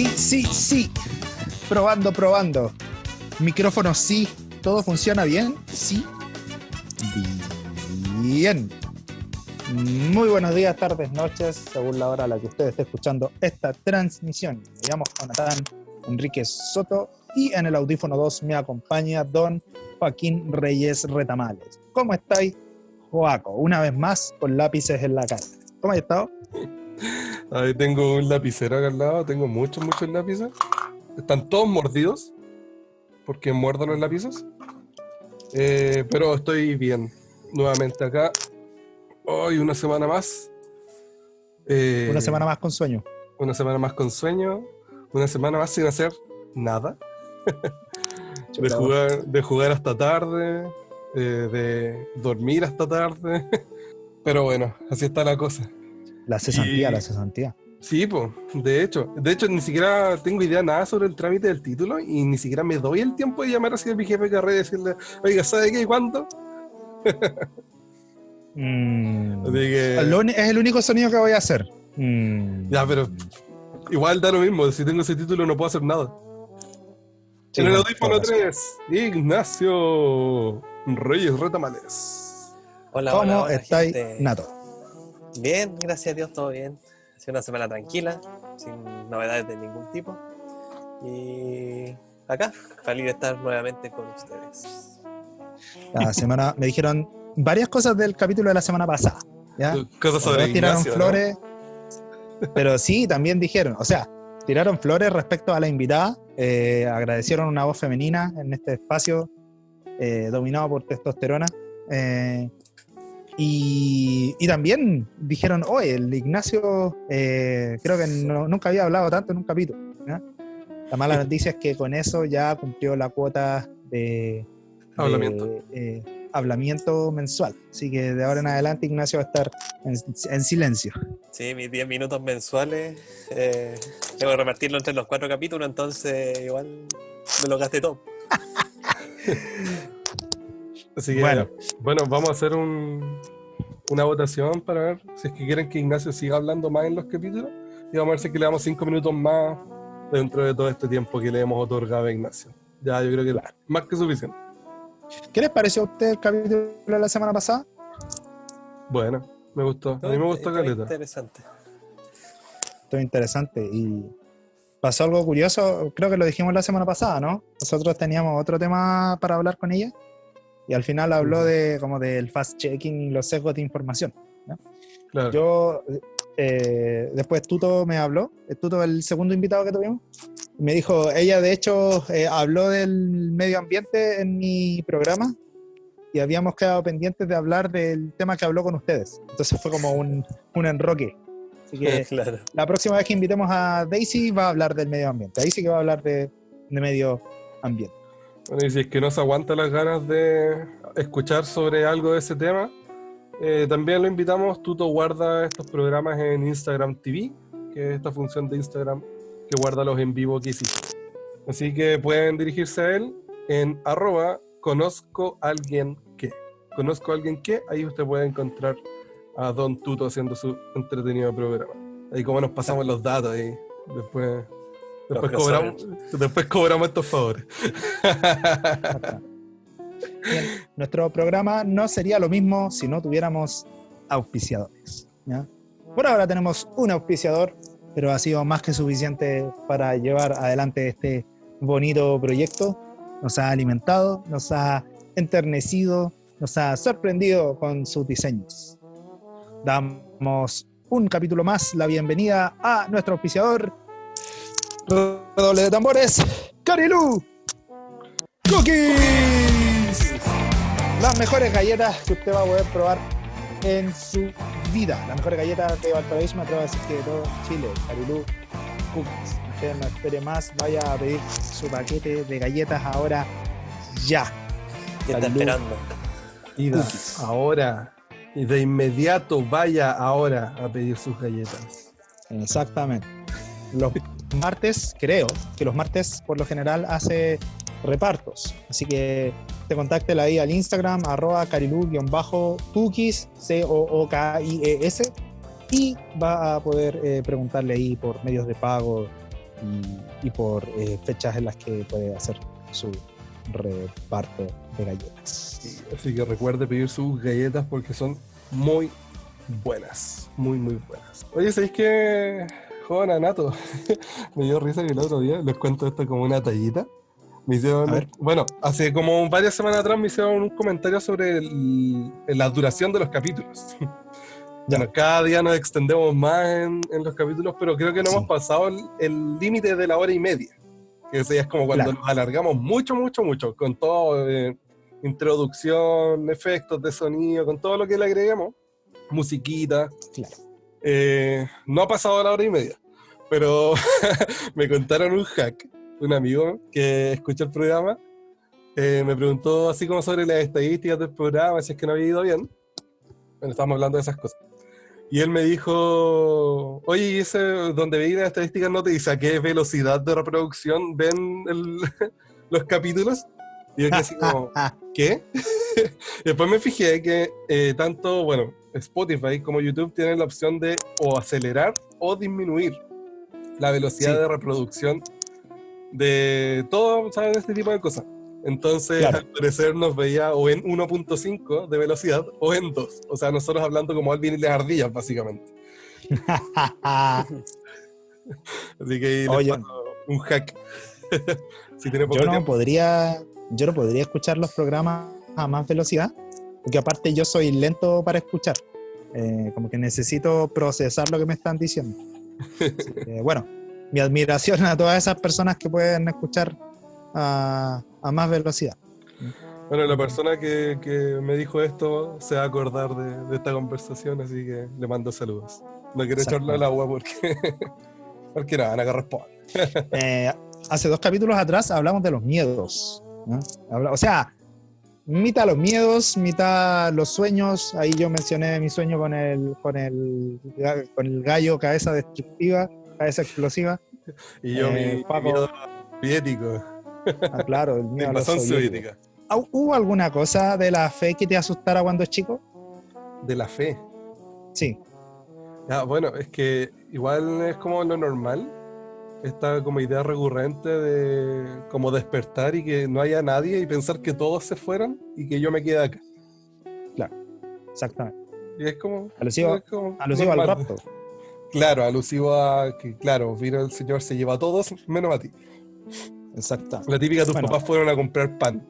Sí. Probando. Micrófono sí. ¿Todo funciona bien? Sí. Bien. Muy buenos días, tardes, noches, según la hora a la que usted esté escuchando esta transmisión. Me llamo Jonathan Enríquez Soto y en el audífono 2 me acompaña don Joaquín Reyes Retamales. ¿Cómo estáis, Joaco? Una vez más con lápices en la cara. ¿Cómo has estado? Ahí tengo un lapicero acá al lado, tengo muchos lápices. Están todos mordidos, porque muerdo los lápices. Pero estoy bien, nuevamente acá. Hoy una semana más. Una semana más con sueño. Una semana más con sueño. Una semana más sin hacer nada. de jugar hasta tarde. De dormir hasta tarde. Pero bueno, así está la cosa. La cesantía. Sí, pues, de hecho, ni siquiera tengo idea nada sobre el trámite del título y ni siquiera me doy el tiempo de llamar así a mi jefe de carrera y decirle, oiga, ¿sabe qué y cuándo? Así que... Es el único sonido que voy a hacer. Ya, pero igual da lo mismo, si tengo ese título no puedo hacer nada. Sí, en el audífono 3, Ignacio Reyes Retamales. ¿Cómo estáis, Nato? Bien, gracias a Dios, todo bien. Ha sido una semana tranquila, sin novedades de ningún tipo. Y acá, feliz de estar nuevamente con ustedes. La semana me dijeron varias cosas del capítulo de la semana pasada, ¿ya? Cosas sobre Ignacio, tiraron flores, ¿no? Pero sí, también dijeron, o sea, tiraron flores respecto a la invitada, agradecieron una voz femenina en este espacio dominado por testosterona. Y también dijeron, oye, el Ignacio creo que nunca había hablado tanto en un capítulo, ¿no? La mala noticia es que con eso ya cumplió la cuota de hablamiento mensual. Así que de ahora en adelante Ignacio va a estar en silencio. Sí, mis 10 minutos mensuales tengo que repartirlo entre los 4 capítulos, entonces igual me lo gasté todo. Así que, bueno, vamos a hacer una votación para ver si es que quieren que Ignacio siga hablando más en los capítulos y vamos a ver si es que le damos 5 minutos más dentro de todo este tiempo que le hemos otorgado a Ignacio. Ya, yo creo que más que suficiente. ¿Qué les pareció a usted el capítulo de la semana pasada? Bueno, me gustó. A mí me gustó caleta. Interesante. Esto interesante. Y pasó algo curioso, creo que lo dijimos la semana pasada, ¿no? Nosotros teníamos otro tema para hablar con ella. Y al final habló como del fast-checking y los sesgos de información, ¿no? Claro. Yo, después Tuto me habló, Tuto el segundo invitado que tuvimos, y me dijo, ella de hecho habló del medio ambiente en mi programa y habíamos quedado pendientes de hablar del tema que habló con ustedes. Entonces fue como un enroque. Así que claro. La próxima vez que invitemos a Daisy va a hablar del medio ambiente. Ahí sí que va a hablar de medio ambiente. Bueno, y si es que no se aguanta las ganas de escuchar sobre algo de ese tema, también lo invitamos. Tuto guarda estos programas en Instagram TV, que es esta función de Instagram que guarda los en vivo que hiciste. Así que pueden dirigirse a él en @conozcoalguien_que. Conozco a alguien que, ahí usted puede encontrar a Don Tuto haciendo su entretenido programa. Ahí como nos pasamos los datos ahí, después cobramos estos favores. Bien, nuestro programa no sería lo mismo si no tuviéramos auspiciadores, ¿ya? Por ahora tenemos un auspiciador, pero ha sido más que suficiente para llevar adelante este bonito proyecto. Nos ha alimentado, nos ha enternecido, nos ha sorprendido con sus diseños. Damos un capítulo más la bienvenida a nuestro auspiciador. Redoble de tambores, Carilú Cookies. Las mejores galletas que usted va a poder probar en su vida. Las mejores galletas de Valparaíso, me atrevo a decir que de todo Chile. Carilú Cookies. Usted no espere más, vaya a pedir su paquete de galletas ahora ya. ¿Qué está esperando? Ida ahora y de inmediato vaya ahora a pedir sus galletas. Exactamente. Los martes, creo que los martes por lo general hace repartos, así que te contáctela ahí al Instagram @carilú_cookies COOKIES y va a poder preguntarle ahí por medios de pago y por fechas en las que puede hacer su reparto de galletas. Así que recuerde pedir sus galletas porque son muy buenas, muy buenas. Oye, ¿sabéis qué? Joven Anato, me dio risa que el otro día, les cuento esto como una tallita. Me hicieron, bueno, hace como varias semanas atrás me hicieron un comentario sobre la duración de los capítulos. Bueno, cada día nos extendemos más en los capítulos, pero creo que no hemos pasado el límite de la hora y media. Que es como cuando nos alargamos mucho, con todo, introducción, efectos de sonido, con todo lo que le agreguemos, musiquita. No ha pasado la hora y media, pero me contaron un hack. Un amigo que escucha el programa me preguntó así como sobre las estadísticas del programa, si es que no había ido bien. Bueno, estábamos hablando de esas cosas. Y él me dijo, oye, ¿y ese donde veis las estadísticas no te dice a qué velocidad de reproducción ven los capítulos? Y yo quedé así como, ¿qué? Y después me fijé que tanto, bueno, Spotify como YouTube tienen la opción de o acelerar o disminuir la velocidad de reproducción de todo, ¿sabes? De este tipo de cosas. Entonces, al parecer nos veía o en 1.5 de velocidad o en 2. O sea, nosotros hablando como Alvin y las ardillas, básicamente. Así que les paso un hack. Si tiene poco tiempo. Yo no podría escuchar los programas a más velocidad, porque aparte yo soy lento para escuchar. Como que necesito procesar lo que me están diciendo. Bueno, mi admiración a todas esas personas que pueden escuchar a más velocidad. Bueno, la persona que me dijo esto se va a acordar de esta conversación, así que le mando saludos. No quiero echarle al agua porque nada, no corresponde. Hace 2 capítulos atrás hablamos de los miedos, ¿no? O sea, mitad los miedos, mitad los sueños. Ahí yo mencioné mi sueño con el gallo, cabeza destructiva, cabeza explosiva. Y yo mi miedo soviético. Claro, el miedo a la soviética. ¿Hubo alguna cosa de la fe que te asustara cuando chico? ¿De la fe? Sí. Bueno, es que igual es como lo normal. Esta como idea recurrente de como despertar y que no haya nadie y pensar que todos se fueron y que yo me quede acá. Claro, exactamente. Y es como... Alusivo al rapto. Claro, alusivo a que, claro, vino el Señor, se lleva a todos, menos a ti. Exacto. La típica, tus papás fueron a comprar pan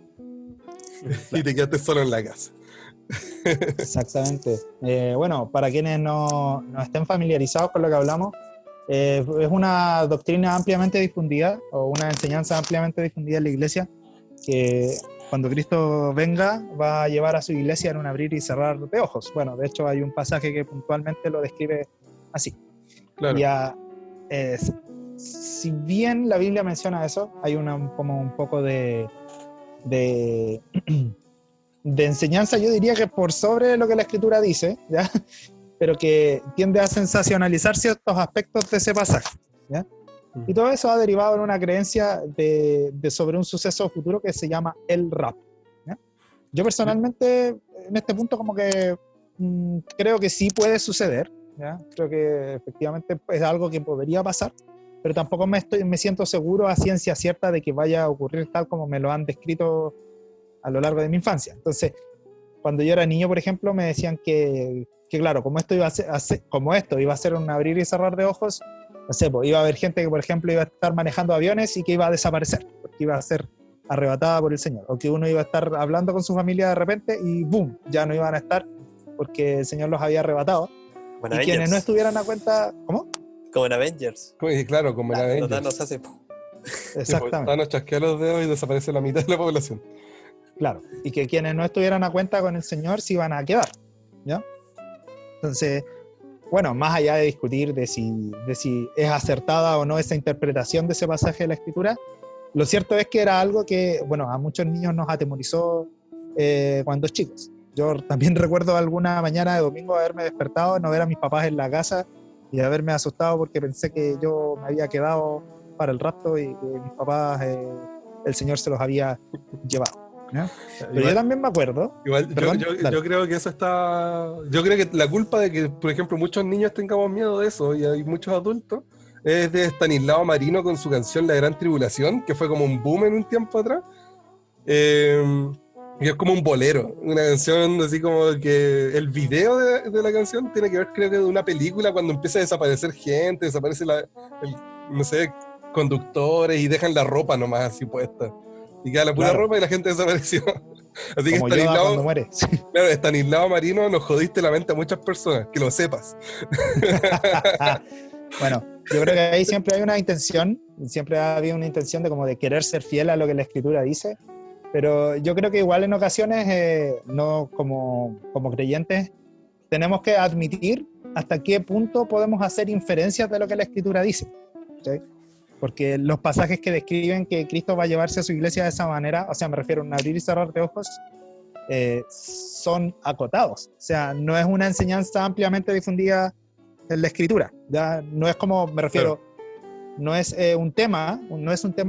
y te quedaste solo en la casa. Exactamente. Bueno, para quienes no estén familiarizados con lo que hablamos, es una doctrina ampliamente difundida, o una enseñanza ampliamente difundida en la iglesia, que cuando Cristo venga va a llevar a su iglesia en un abrir y cerrar de ojos. Bueno, de hecho hay un pasaje que puntualmente lo describe así. Claro. Si bien la Biblia menciona eso, hay como un poco de enseñanza, yo diría que por sobre lo que la Escritura dice, ¿ya? Pero que tiende a sensacionalizar ciertos aspectos de ese pasaje, ¿ya? Y todo eso ha derivado en una creencia sobre un suceso futuro que se llama el rapto, ¿ya? Yo personalmente, en este punto, como que creo que sí puede suceder, ¿ya? Creo que efectivamente es algo que podría pasar, pero tampoco me siento seguro a ciencia cierta de que vaya a ocurrir tal como me lo han descrito a lo largo de mi infancia. Entonces, cuando yo era niño, por ejemplo, me decían que claro, como esto iba a ser un abrir y cerrar de ojos, no sé, pues iba a haber gente que, por ejemplo, iba a estar manejando aviones y que iba a desaparecer, porque iba a ser arrebatada por el Señor, o que uno iba a estar hablando con su familia de repente y ¡boom!, ya no iban a estar porque el Señor los había arrebatado. Bueno, y quienes no estuvieran a cuenta... ¿Cómo? Como en Avengers. Claro, como en Avengers. Thanos hace... Exactamente. Thanos chasquea los dedos y desaparece la mitad de la población. Claro, y que quienes no estuvieran a cuenta con el Señor se iban a quedar, ¿ya? Entonces, bueno, más allá de discutir de si es acertada o no esa interpretación de ese pasaje de la Escritura, lo cierto es que era algo que, bueno, a muchos niños nos atemorizó cuando chicos. Yo también recuerdo alguna mañana de domingo haberme despertado, no ver a mis papás en la casa y haberme asustado porque pensé que yo me había quedado para el rapto y que mis papás, el Señor se los había llevado, ¿no? Pero igual, yo también me acuerdo. Igual, yo creo que eso está... Yo creo que la culpa de que, por ejemplo, muchos niños tengamos miedo de eso y hay muchos adultos, Es de Estanislao Marino con su canción La Gran Tribulación, que fue como un boom en un tiempo atrás. Y es como un bolero, una canción así como que el video de la canción tiene que ver, creo que, de una película cuando empieza a desaparecer gente, desaparece no sé, conductores y dejan la ropa nomás así puesta. Y queda la pura Claro. ropa y la gente desapareció. Así que Como Yoda cuando muere. claro, Estanislao Marino, nos jodiste la mente a muchas personas, que lo sepas. Bueno, yo creo que ahí siempre hay una intención, siempre ha habido una intención de como de querer ser fiel a lo que la escritura dice, pero yo creo que igual en ocasiones, no como creyentes, tenemos que admitir hasta qué punto podemos hacer inferencias de lo que la escritura dice, ¿sí? Porque los pasajes que describen que Cristo va a llevarse a su iglesia de esa manera, o sea, me refiero a un abrir y cerrar de ojos, son acotados, o sea, no es una enseñanza ampliamente difundida en la escritura, ya no es como, me refiero, no es un tema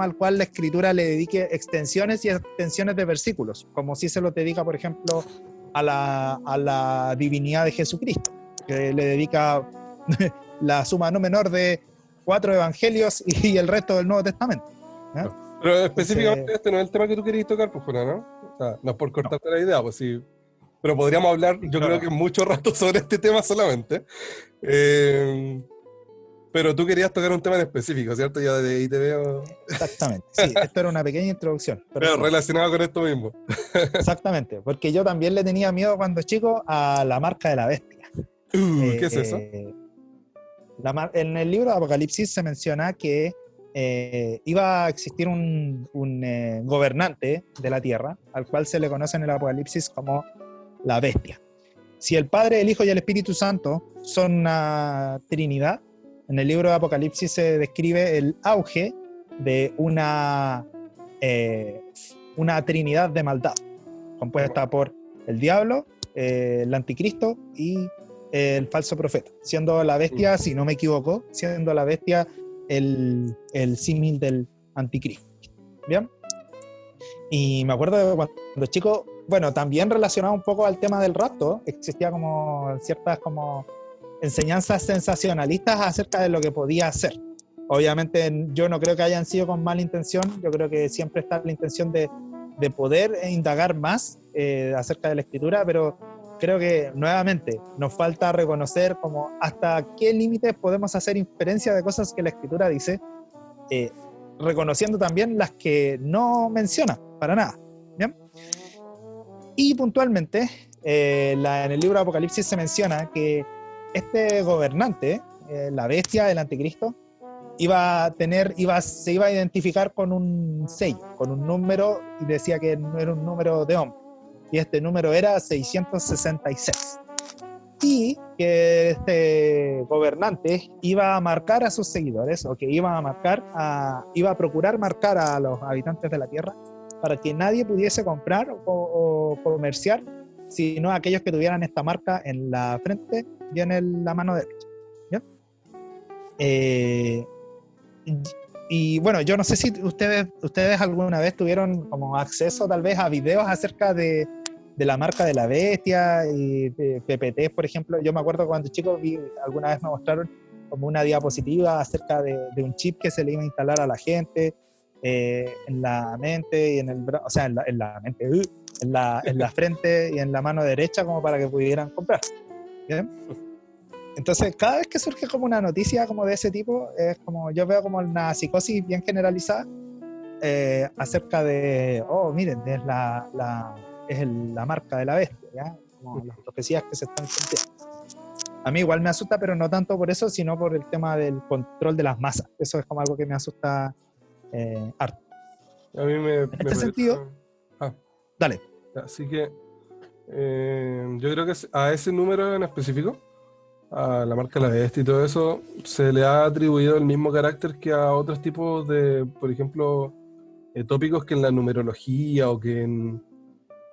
al cual la escritura le dedique extensiones y extensiones de versículos, como si se lo dedica, por ejemplo, a la divinidad de Jesucristo, que le dedica la suma no menor de 4 evangelios y el resto del Nuevo Testamento, ¿ya? Pero específicamente este no es el tema que tú querías tocar, pues, Juana, ¿no? O sea, no es por cortarte la idea, pues sí. Pero podríamos hablar, yo Claro. creo que mucho rato sobre este tema solamente. Pero tú querías tocar un tema en específico, ¿cierto? Yo de ahí te veo. Exactamente, sí, esto era una pequeña introducción. Pero relacionado con esto mismo. Exactamente, porque yo también le tenía miedo cuando chico a la marca de la bestia. ¿Qué es eso? En el libro de Apocalipsis se menciona que iba a existir un gobernante de la tierra, al cual se le conoce en el Apocalipsis como la bestia. Si el Padre, el Hijo y el Espíritu Santo son una trinidad, en el libro de Apocalipsis se describe el auge de una trinidad de maldad, compuesta por el diablo, el anticristo y el falso profeta, siendo la bestia, si no me equivoco, siendo la bestia el símil del anticristo. ¿Bien? Y me acuerdo de cuando chico, bueno, también relacionado un poco al tema del rapto, existía como ciertas como enseñanzas sensacionalistas acerca de lo que podía hacer. Obviamente yo no creo que hayan sido con mala intención, yo creo que siempre está la intención de poder indagar más acerca de la escritura, pero creo que nuevamente nos falta reconocer como hasta qué límites podemos hacer inferencia de cosas que la escritura dice, reconociendo también las que no menciona para nada. ¿Bien? Y puntualmente en el libro de Apocalipsis se menciona que este gobernante, la bestia, el anticristo, se iba a identificar con un sello, con un número, y decía que no era un número de hombre, y este número era 666, y que este gobernante iba a marcar a sus seguidores, o que iba a procurar marcar a los habitantes de la tierra, para que nadie pudiese comprar o comerciar, sino aquellos que tuvieran esta marca en la frente y en la mano derecha. ¿Bien? Y bueno, yo no sé si ustedes alguna vez tuvieron como acceso tal vez a videos acerca de la marca de la bestia y de PPT, por ejemplo. Yo me acuerdo cuando chico alguna vez me mostraron como una diapositiva acerca de un chip que se le iba a instalar a la gente en la mente y en el brazo, o sea, en la mente, en la frente y en la mano derecha, como para que pudieran comprar. ¿Bien? Entonces, cada vez que surge como una noticia como de ese tipo, es como yo veo como una psicosis bien generalizada acerca de, oh, miren, es la marca de la bestia, ¿ya? Como las profecías que se están cumpliendo. A mí igual me asusta, pero no tanto por eso, sino por el tema del control de las masas. Eso es como algo que me asusta harto. A mí me En este sentido, dale. Así que yo creo que a ese número en específico, a la marca de la bestia y todo eso, se le ha atribuido el mismo carácter que a otros tipos de, por ejemplo, tópicos que en la numerología o que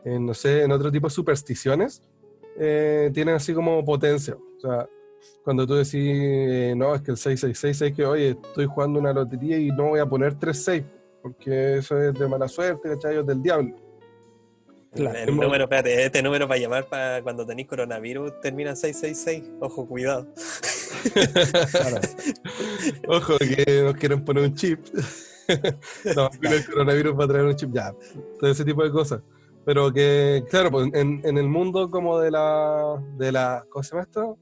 no sé, en otro tipo de supersticiones tienen así como potencia. O sea, cuando tú decís, no, es que el 666 es que, oye, estoy jugando una lotería y no voy a poner 36, porque eso es de mala suerte, ¿cachai? Es del diablo. Claro. El número, espérate, este número para llamar para cuando tenéis coronavirus termina en 666. Ojo, cuidado. Claro. Ojo, que nos quieren poner un chip. No, el coronavirus va a traer un chip, ya. Todo ese tipo de cosas. Pero que, claro, pues en el mundo como de la, ¿cómo se llama esto?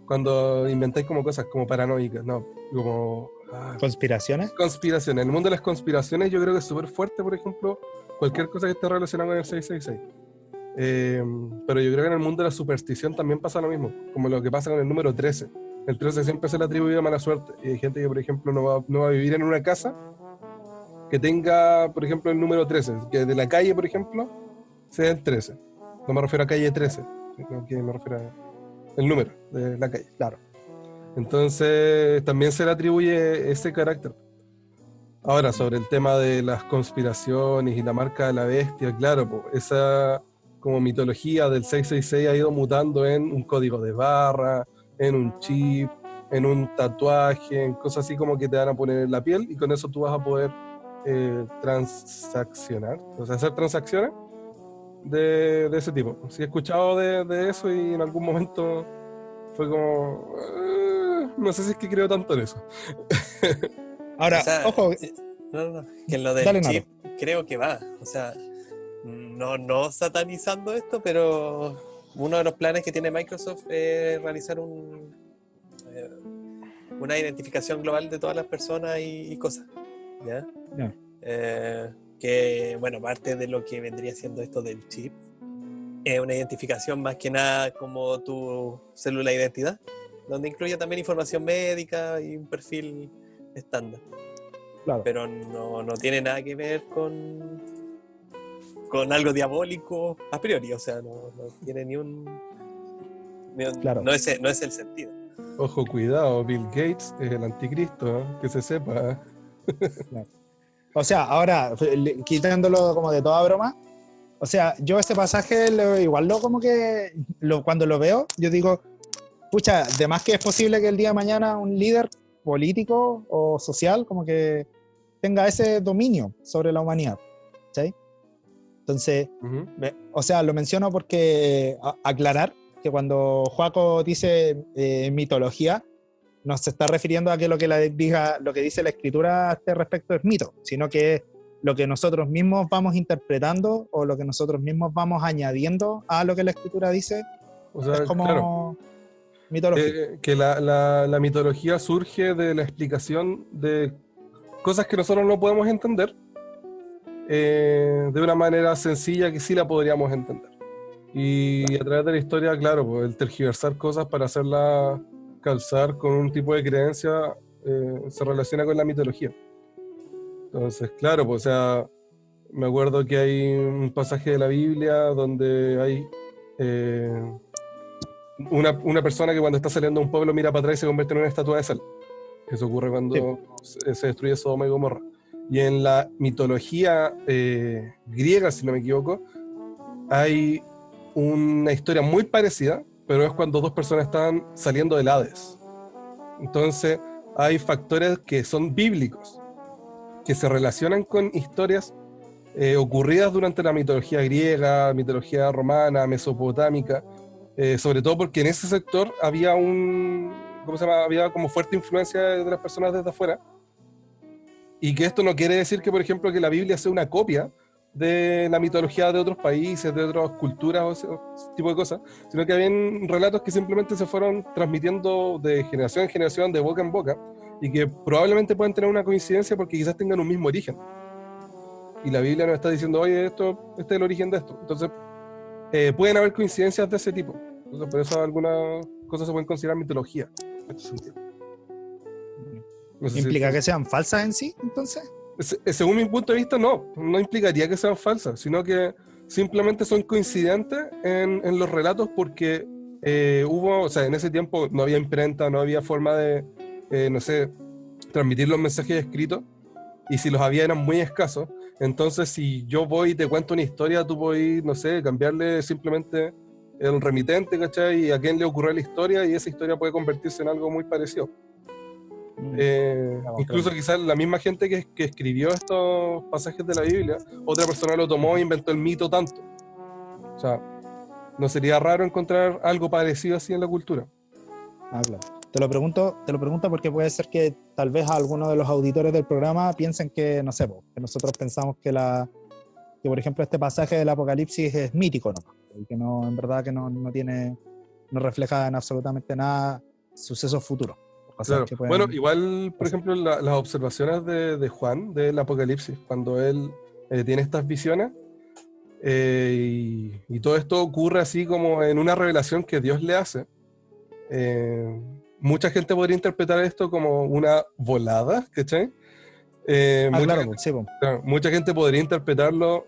Cuando inventáis como cosas como paranoicas, ¿no? Como... ¿Conspiraciones? Conspiraciones. En el mundo de las conspiraciones yo creo que es súper fuerte, por ejemplo, cualquier cosa que esté relacionada con el 666. Pero yo creo que en el mundo de la superstición también pasa lo mismo, como lo que pasa con el número 13. El 13 siempre se le atribuye a mala suerte. Y hay gente que, por ejemplo, no va a vivir en una casa que tenga, por ejemplo, el número 13, que de la calle, por ejemplo, sea el 13. No me refiero a calle 13, sino que me refiero al número de la calle. Claro. Entonces, también se le atribuye ese carácter. Ahora, sobre el tema de las conspiraciones y la marca de la bestia, claro, pues, esa como mitología del 666 ha ido mutando en un código de barra, en un chip, en un tatuaje, en cosas así como que te van a poner en la piel y con eso tú vas a poder transaccionar, o sea, hacer transacciones de ese tipo. Sí he escuchado de eso y en algún momento fue como... no sé si es que creo tanto en eso. Ahora, O sea, ojo. no, que en lo del Dale, chip creo que va. O sea, no satanizando esto, pero uno de los planes que tiene Microsoft es realizar una identificación global de todas las personas y cosas. ¿Ya? Ya. Que, bueno, parte de lo que vendría siendo esto del chip es una identificación más que nada como tu célula de identidad, donde incluye también información médica y un perfil estándar. Claro. Pero no tiene nada que ver con algo diabólico a priori, o sea, no tiene ni un Claro. no es el sentido. Ojo, cuidado, Bill Gates es el anticristo, ¿eh? Que se sepa. Claro. O sea, ahora, quitándolo como de toda broma, o sea, yo ese pasaje igual como que cuando lo veo, yo digo, pucha, de más que es posible que el día de mañana un líder político o social como que tenga ese dominio sobre la humanidad, ¿sí? Entonces, Uh-huh. o sea, lo menciono porque aclarar que cuando Joaco dice mitología, no se está refiriendo a que lo que dice la escritura a este respecto es mito, sino que es lo que nosotros mismos vamos interpretando o lo que nosotros mismos vamos añadiendo a lo que la escritura dice, O sea, es como claro, mitología. que la mitología surge de la explicación de cosas que nosotros no podemos entender de una manera sencilla que sí la podríamos entender. Y a través de la historia, claro, pues el tergiversar cosas para hacerlas calzar con un tipo de creencia se relaciona con la mitología. Entonces, claro, pues, o sea, me acuerdo que hay un pasaje de la Biblia donde hay una persona que cuando está saliendo de un pueblo mira para atrás y se convierte en una estatua de sal. Eso ocurre cuando se destruye Sodoma y Gomorra. Y en la mitología griega, si no me equivoco, hay una historia muy parecida, pero es cuando dos personas están saliendo del Hades. Entonces hay factores que son bíblicos, que se relacionan con historias ocurridas durante la mitología griega, mitología romana, mesopotámica, sobre todo porque en ese sector había había como fuerte influencia de las personas desde afuera, y que esto no quiere decir que, por ejemplo, que la Biblia sea una copia de la mitología de otros países, de otras culturas o ese tipo de cosas, sino que habían relatos que simplemente se fueron transmitiendo de generación en generación, de boca en boca, y que probablemente puedan tener una coincidencia porque quizás tengan un mismo origen. Y la Biblia nos está diciendo, oye, este es el origen de esto. Entonces, pueden haber coincidencias de ese tipo. Entonces, por eso algunas cosas se pueden considerar mitología, en este sentido. No sé ¿Implica si que sean falsas en sí, entonces? según mi punto de vista, no implicaría que sean falsas, sino que simplemente son coincidentes en los relatos porque o sea, en ese tiempo no había imprenta, no había forma de, no sé, transmitir los mensajes escritos, y si los había eran muy escasos. Entonces, si yo voy y te cuento una historia, tú puedes, no sé, cambiarle simplemente el remitente, ¿cachai? Y a quién le ocurrió la historia, y esa historia puede convertirse en algo muy parecido. Incluso quizás la misma gente que escribió estos pasajes de la Biblia, otra persona lo tomó e inventó el mito tanto. O sea, no sería raro encontrar algo parecido así en la cultura. Claro. Te lo pregunto porque puede ser que tal vez algunos de los auditores del programa piensen que, no sé, que nosotros pensamos que por ejemplo este pasaje del Apocalipsis es mítico, ¿no? Y que no, en verdad que no refleja en absolutamente nada sucesos futuros. Claro. Bueno, igual, por ejemplo, las observaciones de Juan del Apocalipsis, cuando él tiene estas visiones, y todo esto ocurre así como en una revelación que Dios le hace. Mucha gente podría interpretar esto como una volada, ¿cachai? Mucha gente podría interpretarlo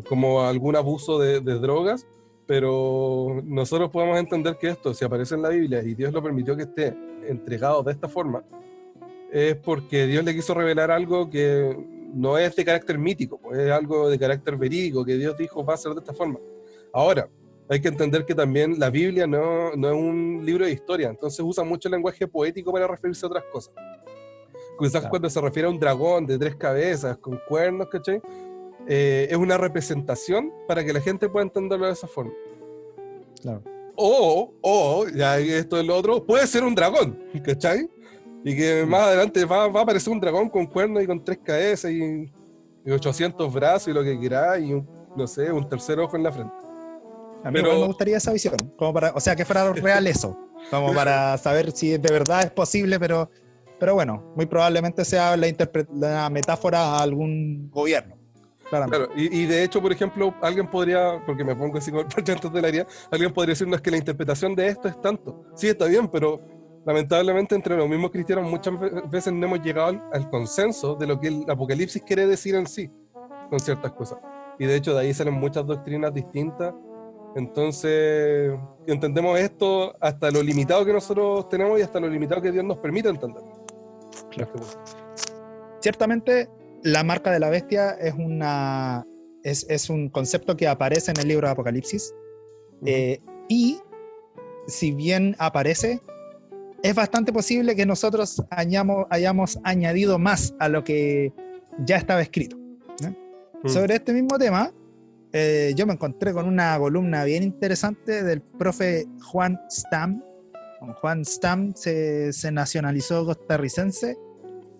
como algún abuso de drogas, pero nosotros podemos entender que esto, si aparece en la Biblia y Dios lo permitió que esté entregado de esta forma, es porque Dios le quiso revelar algo que no es de carácter mítico, pues es algo de carácter verídico, que Dios dijo va a ser de esta forma. Ahora, hay que entender que también la Biblia no es un libro de historia, entonces usa mucho lenguaje poético para referirse a otras cosas. Quizás cuando se refiere a un dragón de 3 cabezas, con cuernos, ¿cachai? Es una representación para que la gente pueda entenderlo de esa forma. Claro. O, ya esto es lo otro, puede ser un dragón, ¿cachai? Y que más adelante va a aparecer un dragón con cuernos y con 3 cabezas y 800 brazos y lo que quieras y un tercer ojo en la frente. A mí me gustaría esa visión, como para, o sea, que fuera real eso, como para saber si de verdad es posible, pero bueno, muy probablemente sea la metáfora a algún gobierno. Claro, y de hecho, por ejemplo, alguien podría, porque me pongo así con el parchante de la área, alguien podría decirnos que la interpretación de esto es tanto. Sí, está bien, pero lamentablemente entre los mismos cristianos muchas veces no hemos llegado al consenso de lo que el Apocalipsis quiere decir en sí, con ciertas cosas. Y de hecho de ahí salen muchas doctrinas distintas. Entonces, entendemos esto hasta lo limitado que nosotros tenemos y hasta lo limitado que Dios nos permite entender. Claro. Ciertamente, la marca de la bestia es un concepto que aparece en el libro de Apocalipsis. Y si bien aparece, es bastante posible que nosotros hayamos añadido más a lo que ya estaba escrito, ¿no? Sobre este mismo tema, yo me encontré con una columna bien interesante del profe Juan Stam. Juan Stam se nacionalizó costarricense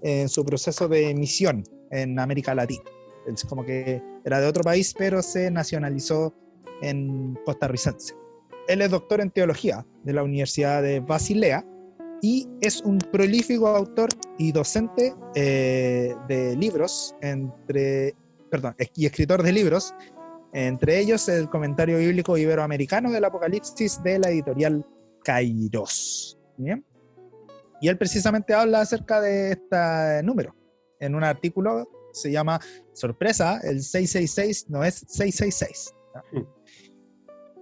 en su proceso de misión en América Latina. Es como que era de otro país, pero se nacionalizó en costarricense. Él es doctor en teología de la Universidad de Basilea y es un prolífico autor y docente de libros, y escritor de libros, entre ellos el comentario bíblico iberoamericano del Apocalipsis de la editorial Kairos. ¿Bien? Y él precisamente habla acerca de este número. En un artículo se llama Sorpresa, el 666 no es 666. ¿No?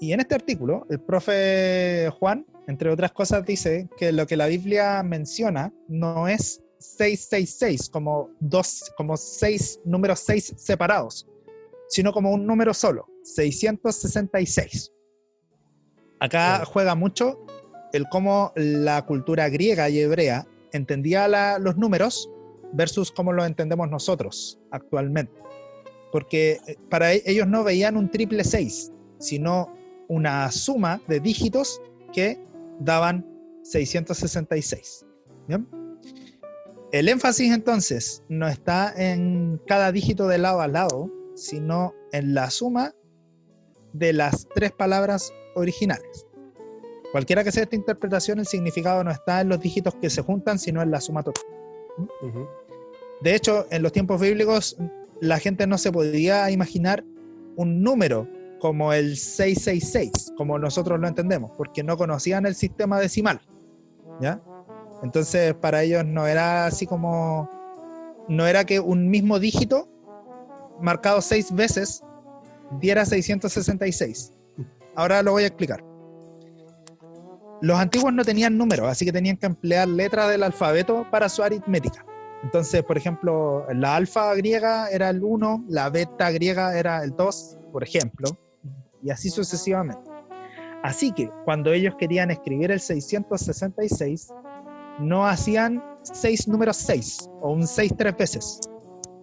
Y en este artículo, el profe Juan, entre otras cosas, dice que lo que la Biblia menciona no es 666, como 6 números 6 separados, sino como un número solo, 666. Acá juega mucho el cómo la cultura griega y hebrea entendía los números versus cómo los entendemos nosotros actualmente. Porque para ellos no veían un triple 6, sino una suma de dígitos que daban 666. ¿Bien? El énfasis entonces no está en cada dígito de lado a lado, sino en la suma de las 3 palabras originales. Cualquiera que sea esta interpretación, el significado no está en los dígitos que se juntan, sino en la suma total. De hecho, en los tiempos bíblicos, la gente no se podía imaginar un número como el 666, como nosotros lo entendemos, porque no conocían el sistema decimal, ¿ya? Entonces, para ellos no era así como... No era que un mismo dígito marcado 6 veces diera 666. Ahora lo voy a explicar. Los antiguos no tenían números, así que tenían que emplear letras del alfabeto para su aritmética. Entonces, por ejemplo, la alfa griega era el 1, la beta griega era el 2, por ejemplo, y así sucesivamente. Así que cuando ellos querían escribir el 666, no hacían 6 números 6 o un 6 3 veces.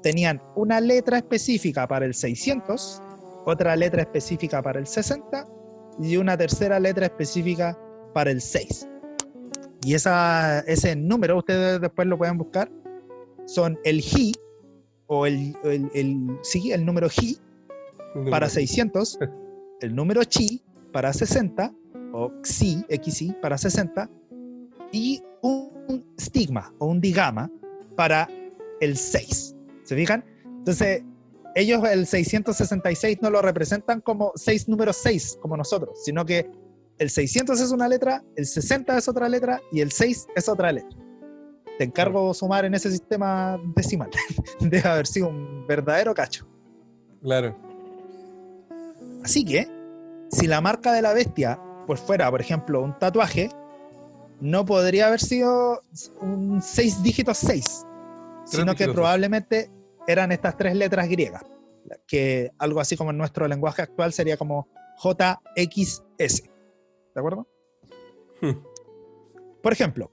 Tenían una letra específica para el 600, otra letra específica para el 60 y una tercera letra específica para el 6. Y ese número, ustedes después lo pueden buscar, son el Ji, o el número Ji para 600, el número Chi para 60, o XI para 60, y un estigma o un digama para el 6. ¿Se fijan? Entonces, ellos el 666 no lo representan como 6 números 6, como nosotros, sino que el 600 es una letra, el 60 es otra letra y el 6 es otra letra. Te encargo sumar en ese sistema decimal. Debe haber sido un verdadero cacho. Claro. Así que, si la marca de la bestia pues fuera, por ejemplo, un tatuaje, no podría haber sido un 6 dígitos 6, sino que probablemente eran estas 3 letras griegas, que algo así como en nuestro lenguaje actual sería como JXS. ¿De acuerdo? Por ejemplo,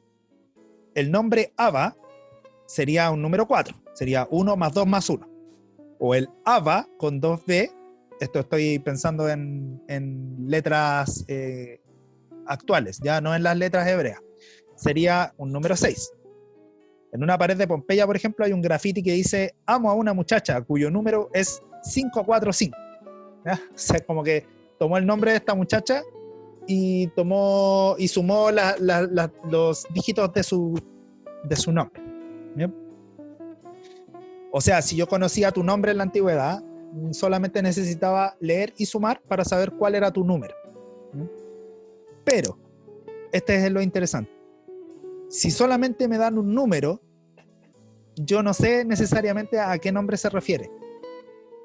el nombre Ava sería un número 4, sería 1 más 2 más 1. O el Ava con 2B, esto estoy pensando en letras actuales, ya no en las letras hebreas, sería un número 6. En una pared de Pompeya, por ejemplo, hay un grafiti que dice: amo a una muchacha cuyo número es 545. ¿Ya? O sea, como que tomó el nombre de esta muchacha y sumó los dígitos de su nombre. ¿Bien? O sea, si yo conocía tu nombre en la antigüedad, solamente necesitaba leer y sumar para saber cuál era tu número. ¿Bien? Pero, este es lo interesante. Si solamente me dan un número, yo no sé necesariamente a qué nombre se refiere.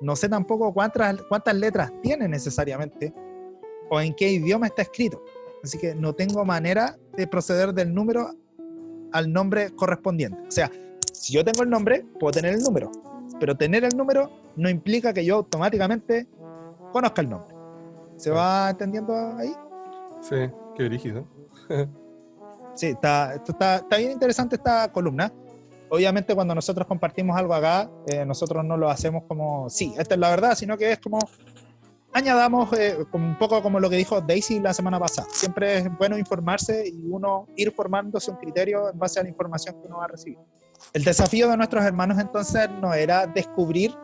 No sé tampoco cuántas letras tiene necesariamente o en qué idioma está escrito. Así que no tengo manera de proceder del número al nombre correspondiente. O sea, si yo tengo el nombre, puedo tener el número. Pero tener el número no implica que yo automáticamente conozca el nombre. ¿Se va entendiendo ahí? Sí, qué brígido. Sí, está bien interesante esta columna. Obviamente cuando nosotros compartimos algo acá, nosotros no lo hacemos como, sí, esta es la verdad, sino que es como, añadamos como un poco como lo que dijo Daisy la semana pasada. Siempre es bueno informarse y uno ir formándose un criterio en base a la información que uno va a recibir. El desafío de nuestros hermanos entonces no era descubrir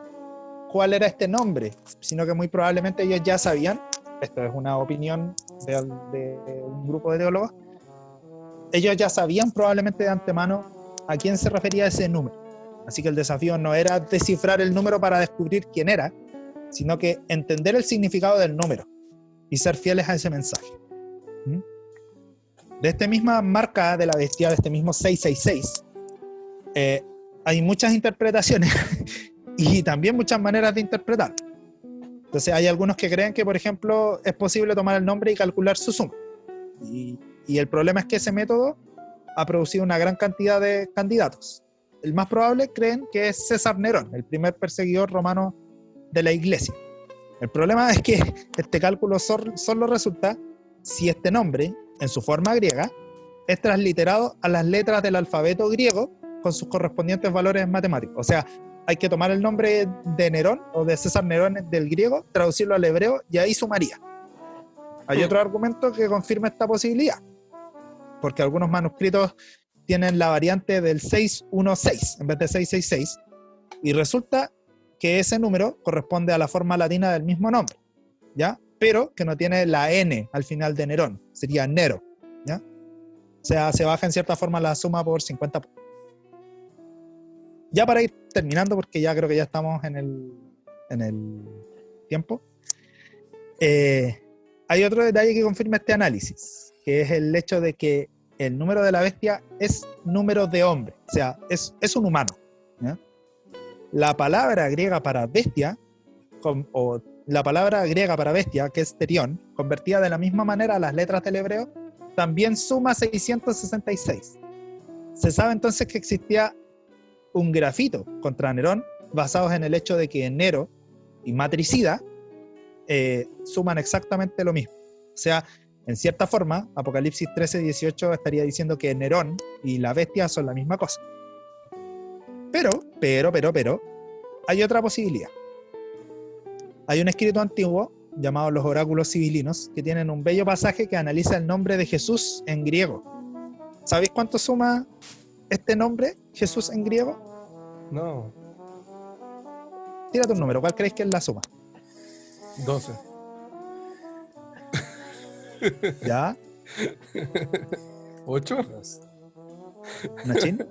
cuál era este nombre, sino que muy probablemente ellos ya sabían, esto es una opinión de un grupo de teólogos, ellos ya sabían probablemente de antemano a quién se refería ese número. Así que el desafío no era descifrar el número para descubrir quién era, sino que entender el significado del número y ser fieles a ese mensaje. De esta misma marca de la bestia, de este mismo 666, hay muchas interpretaciones y también muchas maneras de interpretar. Entonces hay algunos que creen que, por ejemplo, es posible tomar el nombre y calcular su suma. Y el problema es que ese método ha producido una gran cantidad de candidatos. El más probable creen que es César Nerón, el primer perseguidor romano de la iglesia. El problema es que este cálculo solo resulta si este nombre, en su forma griega, es transliterado a las letras del alfabeto griego con sus correspondientes valores matemáticos. O sea, hay que tomar el nombre de Nerón o de César Nerón del griego, traducirlo al hebreo y ahí sumaría. Hay otro argumento que confirma esta posibilidad, porque algunos manuscritos tienen la variante del 616 en vez de 666, y resulta que ese número corresponde a la forma latina del mismo nombre, ¿ya? Pero que no tiene la N al final de Nerón, sería Nero, ¿ya? O sea, se baja en cierta forma la suma por 50 puntos. Ya para ir terminando, porque ya creo que ya estamos en el tiempo, hay otro detalle que confirma este análisis, que es el hecho de que el número de la bestia es número de hombre, o sea, es un humano, ¿ya? La palabra griega para bestia, que es terión, convertida de la misma manera a las letras del hebreo, también suma 666. Se sabe entonces que existía un grafito contra Nerón, basados en el hecho de que Nero y matricida suman exactamente lo mismo. O sea, en cierta forma, Apocalipsis 13:18 estaría diciendo que Nerón y la bestia son la misma cosa. Pero, hay otra posibilidad. Hay un escrito antiguo llamado los Oráculos Sibilinos que tienen un bello pasaje que analiza el nombre de Jesús en griego. ¿Sabéis cuánto suma este nombre, Jesús, en griego? No, Tírate un número, ¿cuál creéis que es la suma? 12. ¿Ya? 8. No sé. ¿Nachín?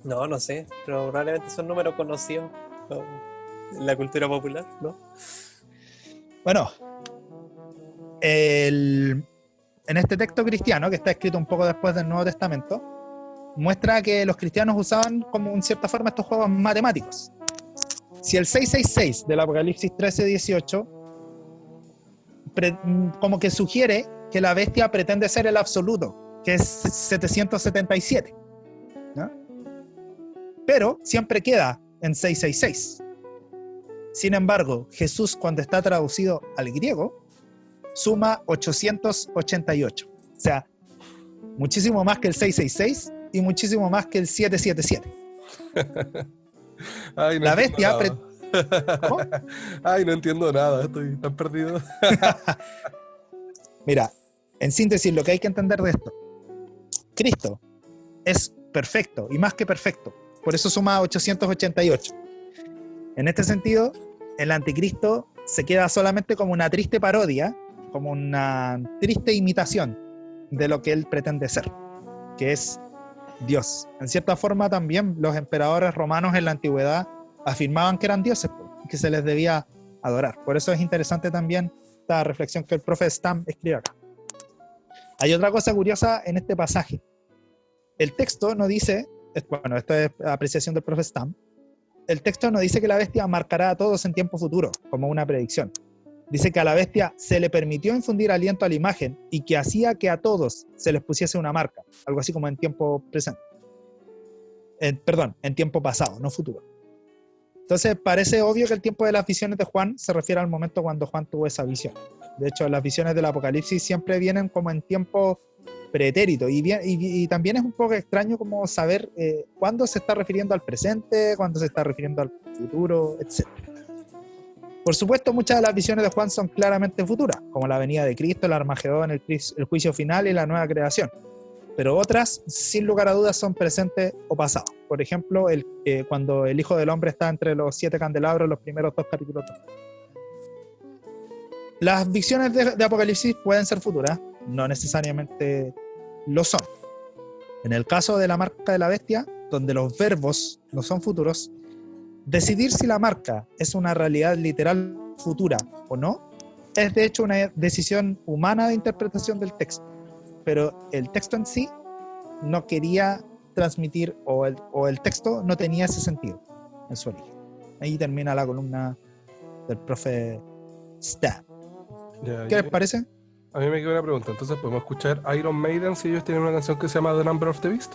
No sé, pero probablemente son números conocidos en la cultura popular, ¿no? Bueno, en este texto cristiano, que está escrito un poco después del Nuevo Testamento, muestra que los cristianos usaban como en cierta forma estos juegos matemáticos. Si el 666 del Apocalipsis 13:18 como que sugiere que la bestia pretende ser el absoluto, que es 777, ¿no? Pero siempre queda en 666. Sin embargo, Jesús, cuando está traducido al griego, suma 888. O sea, muchísimo más que el 666 y muchísimo más que el 777. Ay, no La entiendo bestia... nada. ¿Cómo? Ay, no entiendo nada, estoy tan perdido. Mira, en síntesis, lo que hay que entender de esto: Cristo es perfecto y más que perfecto, por eso suma 888. En este sentido, el anticristo se queda solamente como una triste parodia, como una triste imitación de lo que él pretende ser, que es Dios. En cierta forma también los emperadores romanos en la antigüedad afirmaban que eran dioses, que se les debía adorar. Por eso es interesante también esta reflexión que el profe Stam escribe acá. Hay otra cosa curiosa en este pasaje. El texto no dice, bueno, esto es apreciación del profe Stam, el texto no dice que la bestia marcará a todos en tiempo futuro, como una predicción. Dice que a la bestia se le permitió infundir aliento a la imagen y que hacía que a todos se les pusiese una marca, algo así como en tiempo presente. Perdón, en tiempo pasado, no futuro. Entonces parece obvio que el tiempo de las visiones de Juan se refiere al momento cuando Juan tuvo esa visión. De hecho, las visiones del Apocalipsis siempre vienen como en tiempo pretérito, y también es un poco extraño como saber cuándo se está refiriendo al presente, cuándo se está refiriendo al futuro, etc. Por supuesto, muchas de las visiones de Juan son claramente futuras, como la venida de Cristo, el Armagedón, el juicio final y la nueva creación. Pero otras, sin lugar a dudas, son presentes o pasados. Por ejemplo, cuando el Hijo del Hombre está entre los 7 candelabros, los primeros 2 capítulos. Las visiones de Apocalipsis pueden ser futuras, no necesariamente lo son. En el caso de la marca de la bestia, donde los verbos no son futuros, decidir si la marca es una realidad literal futura o no, es de hecho una decisión humana de interpretación del texto. Pero el texto en sí no quería transmitir, o el texto no tenía ese sentido en su origen. Ahí termina la columna del profe Stab. ¿Qué les parece? A mí me queda una pregunta. Entonces, ¿podemos escuchar Iron Maiden si ellos tienen una canción que se llama The Number of the Beast?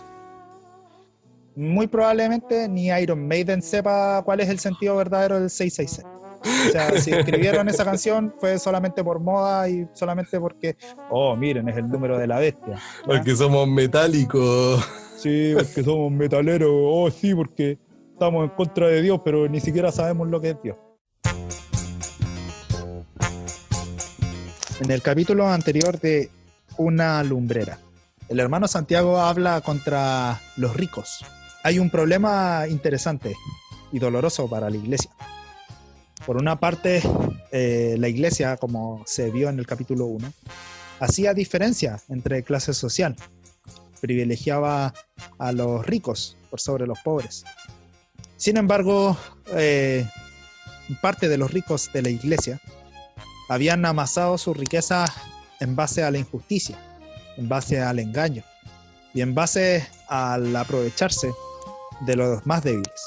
Muy probablemente ni Iron Maiden sepa cuál es el sentido verdadero del 666. O sea, si escribieron esa canción fue solamente por moda y solamente porque, oh, miren, es el número de la bestia, ¿ya? Porque somos metálicos. Sí, porque somos metaleros. Oh, sí, porque estamos en contra de Dios, pero ni siquiera sabemos lo que es Dios. En el capítulo anterior de Una lumbrera, el hermano Santiago habla contra los ricos. Hay un problema interesante y doloroso para la iglesia. Por una parte, la iglesia, como se vio en el capítulo 1, hacía diferencia entre clases social. Privilegiaba a los ricos por sobre los pobres. Sin embargo, parte de los ricos de la iglesia habían amasado su riqueza en base a la injusticia, en base al engaño y en base al aprovecharse de los más débiles.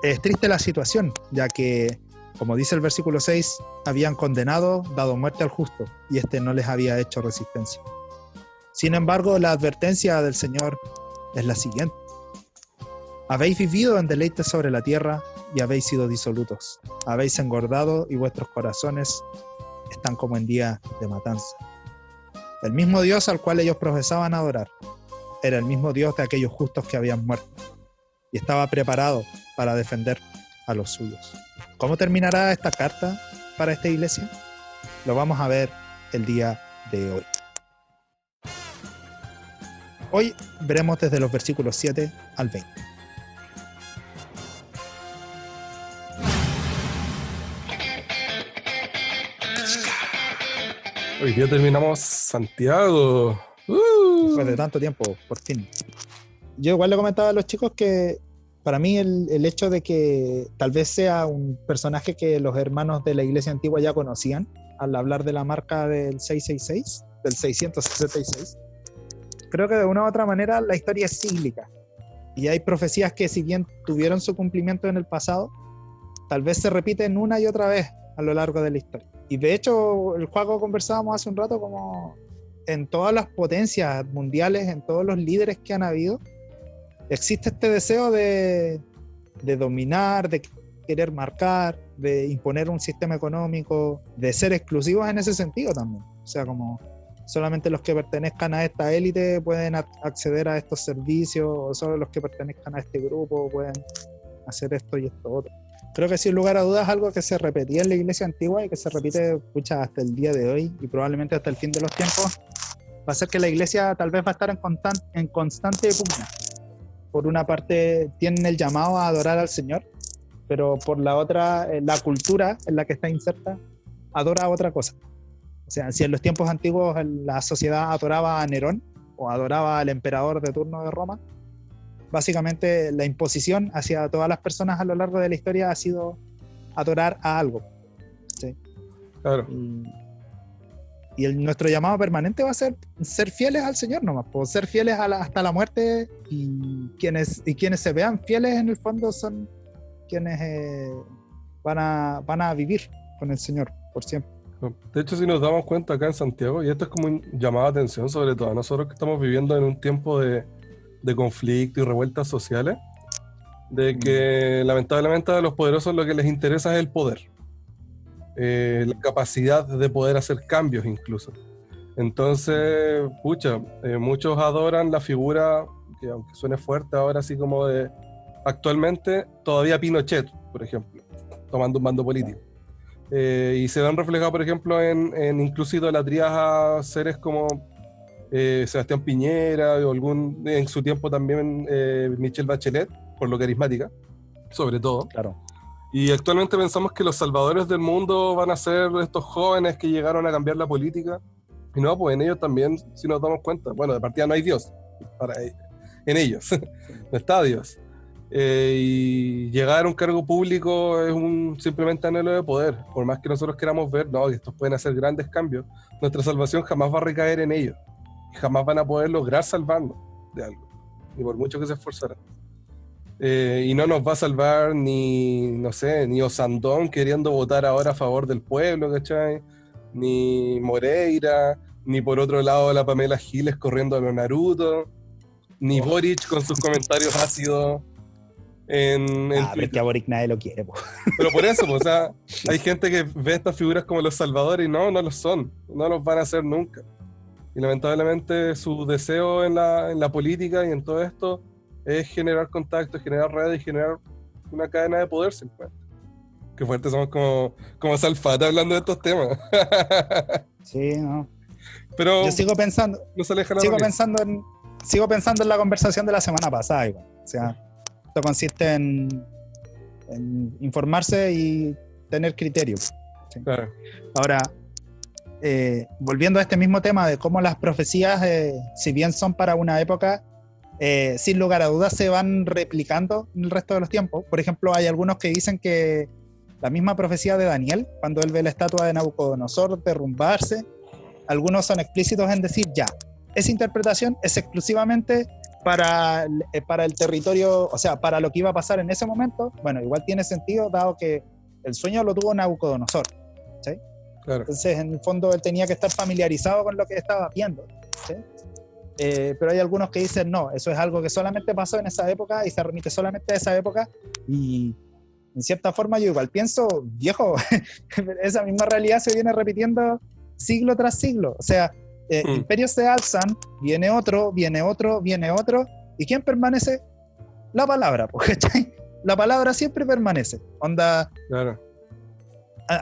Es triste la situación, ya que, como dice el versículo 6, habían condenado, dado muerte al justo, y este no les había hecho resistencia. Sin embargo, la advertencia del Señor es la siguiente: habéis vivido en deleites sobre la tierra y habéis sido disolutos. Habéis engordado y vuestros corazones están como en día de matanza. El mismo Dios al cual ellos profesaban adorar era el mismo Dios de aquellos justos que habían muerto y estaba preparado para defender a los suyos. ¿Cómo terminará esta carta para esta iglesia? Lo vamos a ver el día de hoy. Hoy veremos desde los versículos 7 al 20. Hoy día terminamos Santiago. Después de tanto tiempo, por fin. Yo igual le comentaba a los chicos que para mí el hecho de que tal vez sea un personaje que los hermanos de la iglesia antigua ya conocían, al hablar de la marca del 666, del 666, creo que de una u otra manera la historia es cíclica. Y hay profecías que, si bien tuvieron su cumplimiento en el pasado, tal vez se repiten una y otra vez a lo largo de la historia. Y de hecho, el juego conversábamos hace un rato, como en todas las potencias mundiales, en todos los líderes que han habido, existe este deseo de dominar, de querer marcar, de imponer un sistema económico, de ser exclusivos en ese sentido también. O sea, como solamente los que pertenezcan a esta élite pueden acceder a estos servicios, o solo los que pertenezcan a este grupo pueden hacer esto y esto otro. Creo que sin lugar a dudas algo que se repetía en la iglesia antigua y que se repite hasta el día de hoy y probablemente hasta el fin de los tiempos, va a ser que la iglesia tal vez va a estar en constante pugna. Por una parte tienen el llamado a adorar al Señor, pero por la otra, la cultura en la que está inserta adora otra cosa. O sea, si en los tiempos antiguos la sociedad adoraba a Nerón o adoraba al emperador de turno de Roma, básicamente la imposición hacia todas las personas a lo largo de la historia ha sido adorar a algo. ¿Sí? Claro. Y nuestro llamado permanente va a ser fieles al Señor nomás, pues, ser fieles hasta la muerte, y quienes se vean fieles en el fondo son quienes van a vivir con el Señor por siempre. De hecho, si nos damos cuenta acá en Santiago, y esto es como un llamado de atención, sobre todo a nosotros que estamos viviendo en un tiempo de conflicto y revueltas sociales, de que lamentablemente a los poderosos lo que les interesa es el poder, la capacidad de poder hacer cambios incluso. Entonces, muchos adoran la figura, que aunque suene fuerte ahora, así como de actualmente, todavía Pinochet, por ejemplo, tomando un bando político. Y se ven reflejados, por ejemplo, en incluso idolatrías a seres como Sebastián Piñera, o en su tiempo también Michelle Bachelet, por lo carismática, sobre todo. Claro. Y actualmente pensamos que los salvadores del mundo van a ser estos jóvenes que llegaron a cambiar la política. Y no, pues en ellos también, si nos damos cuenta, bueno, de partida no hay Dios, en ellos, no está Dios. Y llegar a un cargo público es simplemente anhelo de poder. Por más que nosotros queramos ver, no, que estos pueden hacer grandes cambios, nuestra salvación jamás va a recaer en ellos. Y jamás van a poder lograr salvarnos de algo, ni por mucho que se esforzaran. Y no nos va a salvar ni Osandón queriendo votar ahora a favor del pueblo, ¿cachai? Ni Moreira, ni por otro lado la Pamela Giles corriendo a los Naruto, ni Boric con sus comentarios ácidos en pero Twitter. es que a Boric nadie lo quiere, po. Pero por eso, o sea, hay gente que ve estas figuras como los salvadores y no lo son, no los van a hacer nunca. Y lamentablemente su deseo en la política y en todo esto es generar contactos, generar redes y generar una cadena de poder simplemente. Qué fuerte somos como Salfate hablando de estos temas. Sí, no. Pero yo sigo pensando en la conversación de la semana pasada, igual. O sea, esto consiste en informarse y tener criterio. ¿Sí? Claro. Ahora, volviendo a este mismo tema de cómo las profecías, si bien son para una época, sin lugar a dudas se van replicando en el resto de los tiempos. Por ejemplo, hay algunos que dicen que la misma profecía de Daniel, cuando él ve la estatua de Nabucodonosor derrumbarse, algunos son explícitos en decir ya, esa interpretación es exclusivamente para el territorio, o sea, para lo que iba a pasar en ese momento. Bueno, igual tiene sentido dado que el sueño lo tuvo Nabucodonosor, ¿sí? Claro. Entonces, en el fondo, él tenía que estar familiarizado con lo que estaba viendo, ¿sí? Pero hay algunos que dicen no, eso es algo que solamente pasó en esa época y se remite solamente a esa época, y en cierta forma yo igual pienso, viejo, esa misma realidad se viene repitiendo siglo tras siglo. O sea, imperios se alzan, viene otro, ¿y quién permanece? La palabra, ¿cachai? La palabra siempre permanece. Onda, Claro.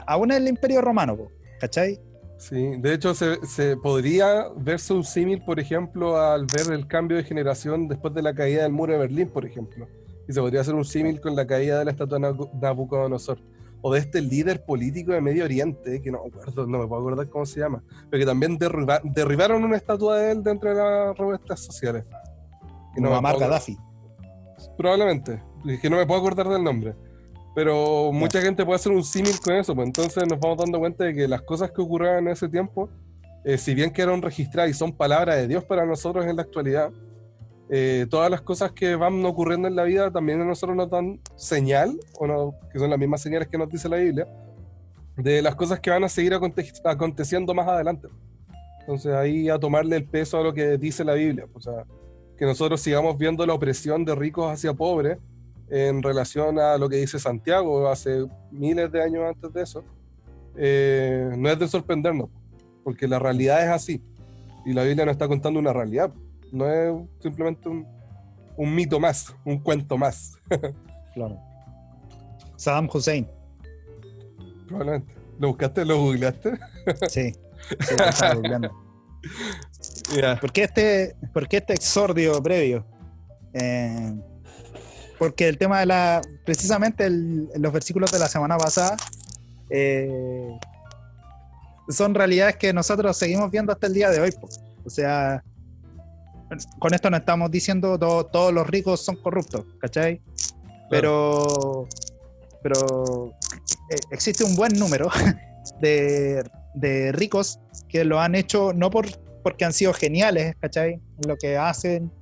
aún en el Imperio Romano, ¿cachai? Sí, de hecho se podría verse un símil, por ejemplo, al ver el cambio de generación después de la caída del muro de Berlín, por ejemplo. Y se podría hacer un símil con la caída de la estatua de Nabucodonosor. O de este líder político de Medio Oriente, que no me puedo acordar cómo se llama, pero que también derribaron una estatua de él dentro de las revistas sociales. Que no me Muammar puedo- Gaddafi. Probablemente, es que no me puedo acordar del nombre. Pero mucha gente puede hacer un símil con eso, pues entonces nos vamos dando cuenta de que las cosas que ocurrieron en ese tiempo, si bien quedaron registradas y son palabras de Dios para nosotros en la actualidad, todas las cosas que van ocurriendo en la vida también a nosotros nos dan señal, o no, que son las mismas señales que nos dice la Biblia, de las cosas que van a seguir aconteciendo más adelante. Entonces ahí a tomarle el peso a lo que dice la Biblia, o sea, que nosotros sigamos viendo la opresión de ricos hacia pobres en relación a lo que dice Santiago hace miles de años antes de eso, no es de sorprendernos, porque la realidad es así, y la Biblia nos está contando una realidad, no es simplemente un mito más, un cuento más. Claro. Saddam Hussein. Probablemente. ¿Lo buscaste? ¿Lo googleaste? Sí, lo estaba googleando. Yeah. ¿Por qué este exordio previo? Porque el tema de precisamente los versículos de la semana pasada son realidades que nosotros seguimos viendo hasta el día de hoy. O sea, con esto no estamos diciendo todos los ricos son corruptos, ¿cachai? Pero existe un buen número de ricos que lo han hecho no porque han sido geniales, ¿cachai? Lo que hacen,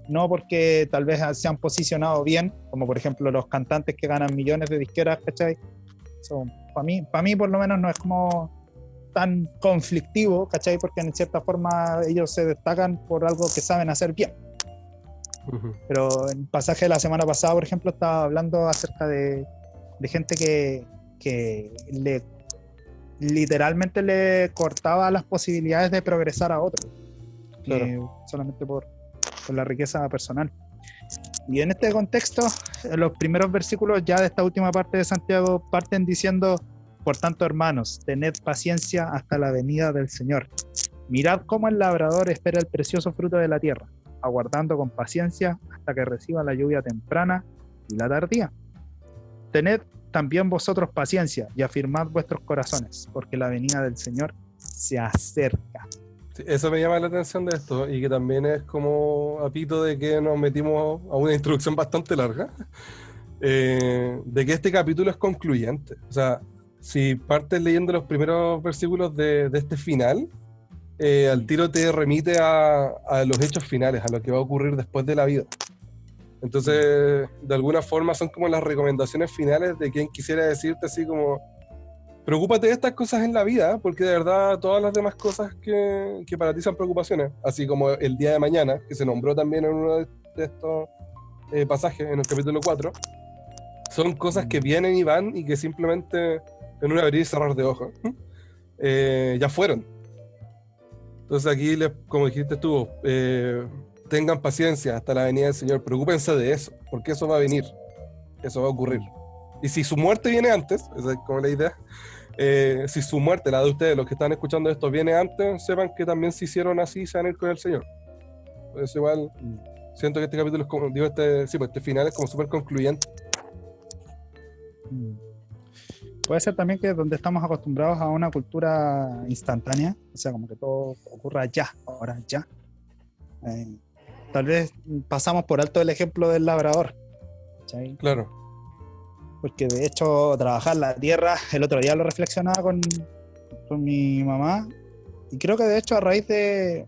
no porque tal vez se han posicionado bien, como por ejemplo los cantantes que ganan millones de disqueras, ¿cachai? Para mí por lo menos no es como tan conflictivo, ¿cachai? Porque en cierta forma ellos se destacan por algo que saben hacer bien. Uh-huh. Pero en el pasaje de la semana pasada, por ejemplo, estaba hablando acerca de gente que literalmente le cortaba las posibilidades de progresar a otros, Claro. solamente por la riqueza personal. Y en este contexto, los primeros versículos ya de esta última parte de Santiago parten diciendo: por tanto, hermanos, tened paciencia hasta la venida del Señor. Mirad cómo el labrador espera el precioso fruto de la tierra, aguardando con paciencia hasta que reciba la lluvia temprana y la tardía. Tened también vosotros paciencia y afirmad vuestros corazones, porque la venida del Señor se acerca. Sí, eso me llama la atención de esto, y que también es como a pito de que nos metimos a una introducción bastante larga, de que este capítulo es concluyente. O sea, si partes leyendo los primeros versículos de este final, al tiro te remite a los hechos finales, a lo que va a ocurrir después de la vida. Entonces, de alguna forma son como las recomendaciones finales de quien quisiera decirte así como: preocúpate de estas cosas en la vida, porque de verdad todas las demás cosas que para ti son preocupaciones, así como el día de mañana, que se nombró también en uno de estos pasajes, en el capítulo 4, son cosas que vienen y van y que simplemente en un abrir y cerrar de ojos ya fueron. Entonces aquí, como dijiste tú, tengan paciencia hasta la venida del Señor, preocúpense de eso, porque eso va a venir, eso va a ocurrir. Y si su muerte viene antes, esa es como la idea, si su muerte, la de ustedes, los que están escuchando esto, viene antes, sepan que también se hicieron así y se van a ir con el Señor. Por eso igual siento que este capítulo es como, digo, este final es como súper concluyente. Puede ser también que donde estamos acostumbrados a una cultura instantánea, o sea, como que todo ocurra ya, ahora ya. Tal vez pasamos por alto el ejemplo del labrador, ¿sí? Claro. Porque de hecho trabajar la tierra, el otro día lo reflexionaba con mi mamá, y creo que de hecho a raíz de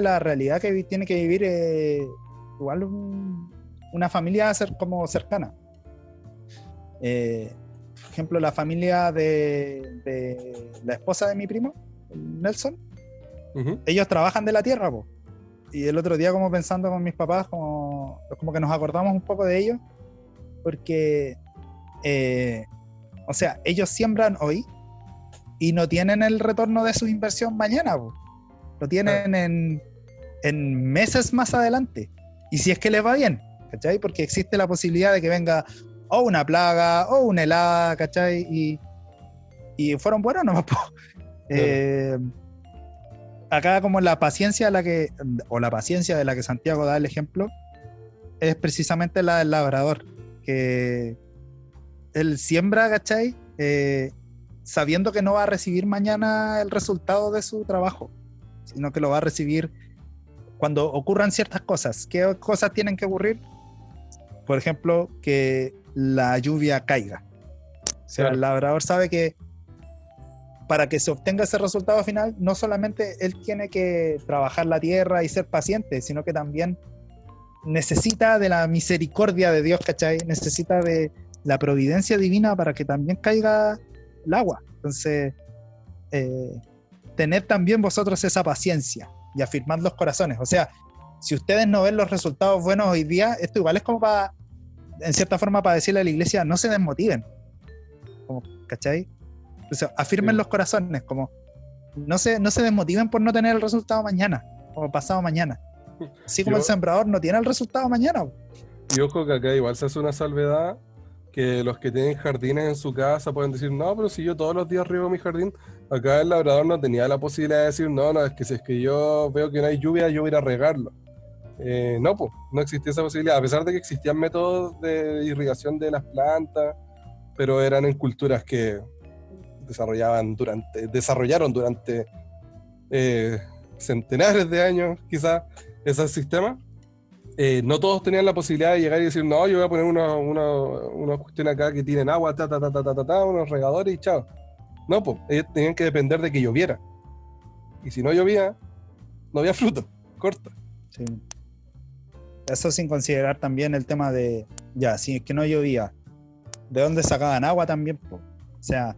la realidad que tiene que vivir igual una familia como cercana. Por ejemplo, la familia de la esposa de mi primo, Nelson, ellos trabajan de la tierra, po. Y el otro día, como pensando con mis papás, como que nos acordamos un poco de ellos, porque o sea, ellos siembran hoy y no tienen el retorno de su inversión mañana, po. Lo tienen en meses más adelante, y si es que les va bien, ¿cachai? Porque existe la posibilidad de que venga o una plaga o una helada, ¿cachai? y fueron buenos nomás, po. Acá como la paciencia de la que Santiago da el ejemplo es precisamente la del labrador, que él siembra, ¿cachai? Sabiendo que no va a recibir mañana el resultado de su trabajo, sino que lo va a recibir cuando ocurran ciertas cosas. ¿Qué cosas tienen que ocurrir? Por ejemplo, que la lluvia caiga. O sea, el labrador sabe que para que se obtenga ese resultado final, no solamente él tiene que trabajar la tierra y ser paciente, sino que también necesita de la misericordia de Dios, ¿cachai? Necesita de la providencia divina para que también caiga el agua. Entonces, tened también vosotros esa paciencia y afirmad los corazones. O sea, si ustedes no ven los resultados buenos hoy día, esto igual es como para, en cierta forma, para decirle a la iglesia, no se desmotiven. Como, ¿cachai? Entonces, afirmen los corazones, como no se desmotiven por no tener el resultado mañana o pasado mañana. Así como el sembrador no tiene el resultado mañana. Y ojo que acá igual se hace una salvedad, que los que tienen jardines en su casa pueden decir, no, pero si yo todos los días riego mi jardín. Acá el labrador no tenía la posibilidad de decir, no, es que si es que yo veo que no hay lluvia, yo voy a ir a regarlo. No, pues, no existía esa posibilidad, a pesar de que existían métodos de irrigación de las plantas, pero eran en culturas que desarrollaron durante centenares de años, quizás, esos sistemas. No todos tenían la posibilidad de llegar y decir, no, yo voy a poner una cuestión acá que tienen agua, unos regadores y chao. No, pues, ellos tenían que depender de que lloviera. Y si no llovía, no había fruto, corta. Sí. Eso sin considerar también el tema de, ya, si es que no llovía, ¿de dónde sacaban agua también? Po? O sea,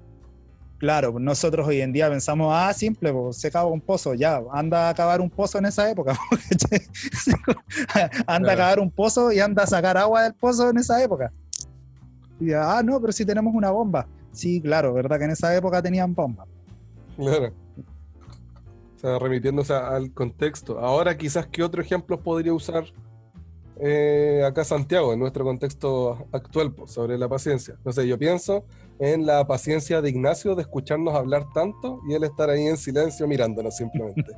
claro, nosotros hoy en día pensamos, simple, pues se cava un pozo, ya, anda a cavar un pozo en esa época. Anda a cavar un pozo y anda a sacar agua del pozo en esa época. Y no, pero si tenemos una bomba. Sí, claro, verdad que en esa época tenían bombas. Claro. O sea, remitiéndose al contexto. Ahora quizás, ¿qué otro ejemplo podría usar acá Santiago, en nuestro contexto actual, sobre la paciencia? No sé, yo pienso en la paciencia de Ignacio de escucharnos hablar tanto y él estar ahí en silencio mirándonos simplemente.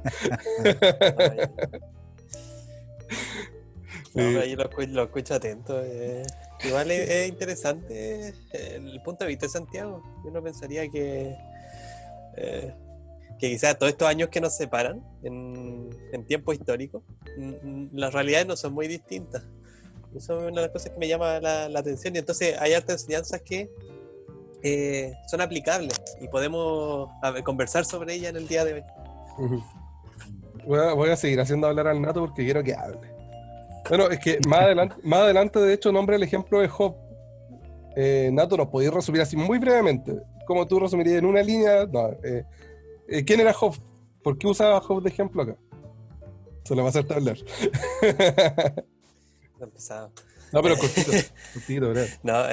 No, yo lo escucho atento. Igual es interesante el punto de vista de Santiago. Uno pensaría que quizás todos estos años que nos separan en tiempo histórico, las realidades no son muy distintas. Eso es una de las cosas que me llama la atención. Y entonces hay hartas enseñanzas que son aplicables y podemos conversar sobre ellas en el día de hoy. Voy a seguir haciendo hablar al Nato porque quiero que hable. Bueno, es que más adelante de hecho nombra el ejemplo de Job. Nato, ¿nos podéis resumir así muy brevemente? ¿Cómo tú resumirías en una línea? No, ¿quién era Job? ¿Por qué usaba Job de ejemplo acá? Se lo va a hacer hablar. No empezaba. No, pero cortito, ¿verdad? No,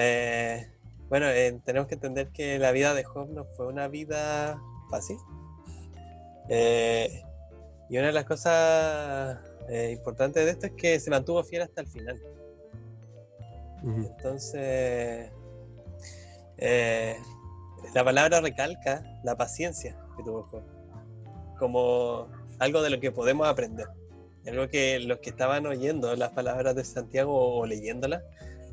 bueno, tenemos que entender que la vida de Job no fue una vida fácil. Y una de las cosas importantes de esto es que se mantuvo fiel hasta el final. Entonces, la palabra recalca la paciencia que tuvo Job como algo de lo que podemos aprender. Algo que los que estaban oyendo las palabras de Santiago o leyéndolas,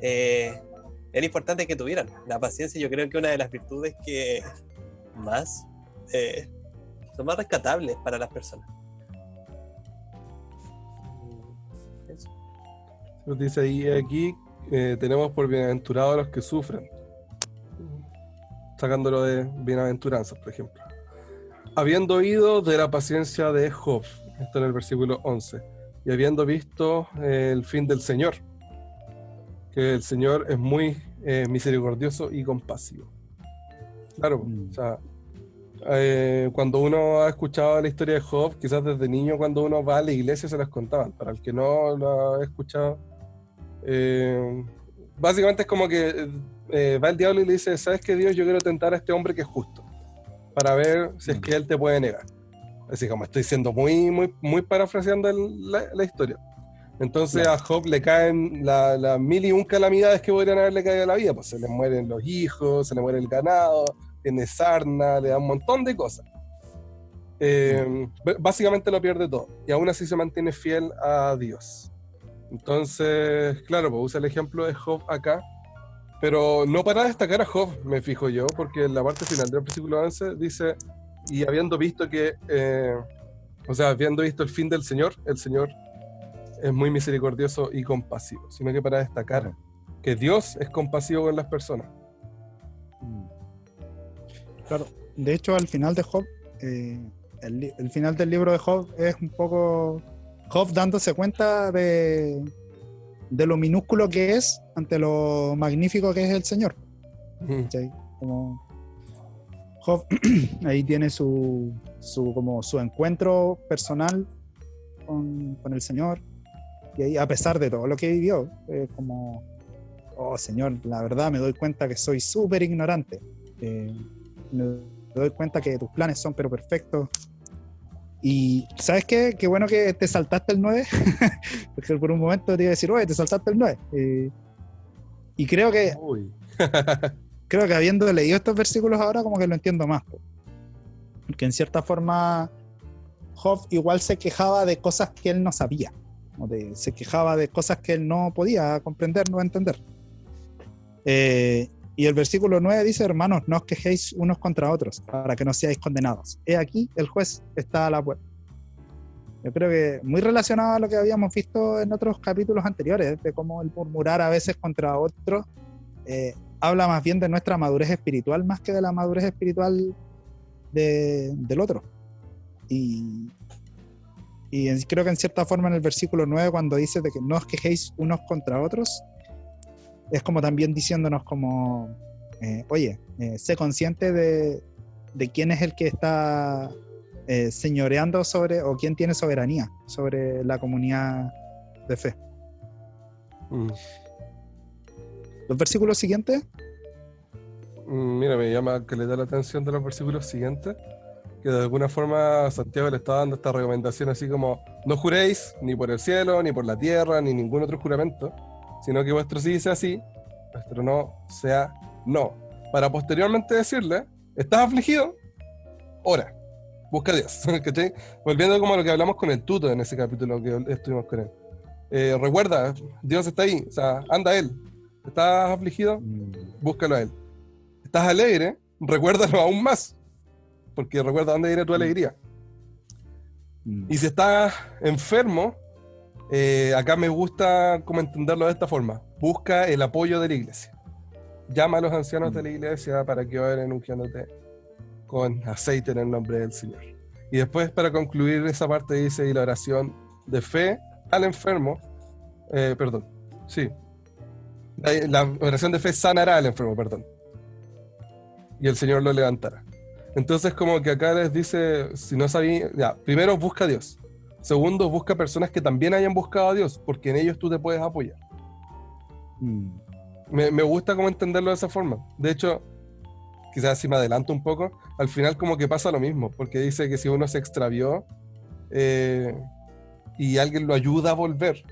era importante que tuvieran la paciencia. Yo creo que una de las virtudes que más son más rescatables para las personas. Eso. Nos dice ahí, aquí tenemos por bienaventurados a los que sufren, sacándolo de bienaventuranzas, por ejemplo. Habiendo oído de la paciencia de Job, esto en el versículo 11, y habiendo visto el fin del Señor, que el Señor es muy misericordioso y compasivo. Claro, o sea, cuando uno ha escuchado la historia de Job, quizás desde niño cuando uno va a la iglesia se las contaban. Para el que no lo ha escuchado, básicamente es como que va el diablo y le dice, ¿sabes qué, Dios? Yo quiero tentar a este hombre que es justo, para ver si es que él te puede negar. Así como estoy siendo muy parafraseando la historia. Entonces claro, a Job le caen las 1001 calamidades que podrían haberle caído a la vida. Pues se le mueren los hijos, se le muere el ganado, tiene sarna, le da un montón de cosas. Básicamente lo pierde todo, y aún así se mantiene fiel a Dios. Entonces, claro, pues usa el ejemplo de Job acá, pero no para destacar a Job, me fijo yo, porque en la parte final del versículo 11 dice, y habiendo visto habiendo visto el fin del Señor, el Señor es muy misericordioso y compasivo, sino que para destacar que Dios es compasivo con las personas. Claro, de hecho al final de Job, el final del libro de Job es un poco Job dándose cuenta de lo minúsculo que es ante lo magnífico que es el Señor. ¿Sí? Como Job ahí tiene su encuentro personal con el Señor, y ahí, a pesar de todo lo que vivió, como, oh Señor, la verdad me doy cuenta que soy súper ignorante, me doy cuenta que tus planes son pero perfectos. Y ¿sabes qué? Qué bueno que te saltaste el 9, porque por un momento te iba a decir, oye, te saltaste el 9. Y creo que creo que habiendo leído estos versículos ahora como que lo entiendo más, porque en cierta forma Job igual se quejaba de cosas que él no sabía, se quejaba de cosas que él no podía comprender, no entender. Y el versículo 9 dice, hermanos, no os quejéis unos contra otros, para que no seáis condenados. He aquí, el juez está a la puerta. Yo creo que muy relacionado a lo que habíamos visto en otros capítulos anteriores, de cómo el murmurar a veces contra otros habla más bien de nuestra madurez espiritual, más que de la madurez espiritual del otro. Y creo que en cierta forma en el versículo 9, cuando dice de que no os quejéis unos contra otros, es como también diciéndonos como, oye, sé consciente de quién es el que está señoreando sobre, o quién tiene soberanía sobre la comunidad de fe. Los versículos siguientes. Mira, me llama que le da la atención de los versículos siguientes, que de alguna forma Santiago le está dando esta recomendación así como, no juréis ni por el cielo, ni por la tierra, ni ningún otro juramento, sino que vuestro sí sea sí, vuestro no sea no. Para posteriormente decirle, ¿estás afligido? Ora, busca a Dios. ¿Cachai? Volviendo como a lo que hablamos con el tuto en ese capítulo que estuvimos con él. Recuerda, Dios está ahí, o sea, anda a Él. ¿Estás afligido? Búscalo a Él. ¿Estás alegre? Recuérdalo aún más, porque recuerda dónde viene tu alegría. Y si estás enfermo, acá me gusta como entenderlo de esta forma: busca el apoyo de la iglesia, llama a los ancianos de la iglesia para que oren ungiéndote con aceite en el nombre del Señor. Y después, para concluir esa parte, dice, y la oración de fe al enfermo, la oración de fe sanará al enfermo, y el Señor lo levantará. Entonces, como que acá les dice, si no sabía, ya, primero busca a Dios. Segundo, busca personas que también hayan buscado a Dios, porque en ellos tú te puedes apoyar. Me gusta como entenderlo de esa forma. De hecho, quizás si me adelanto un poco, al final como que pasa lo mismo, porque dice que si uno se extravió y alguien lo ayuda a volver,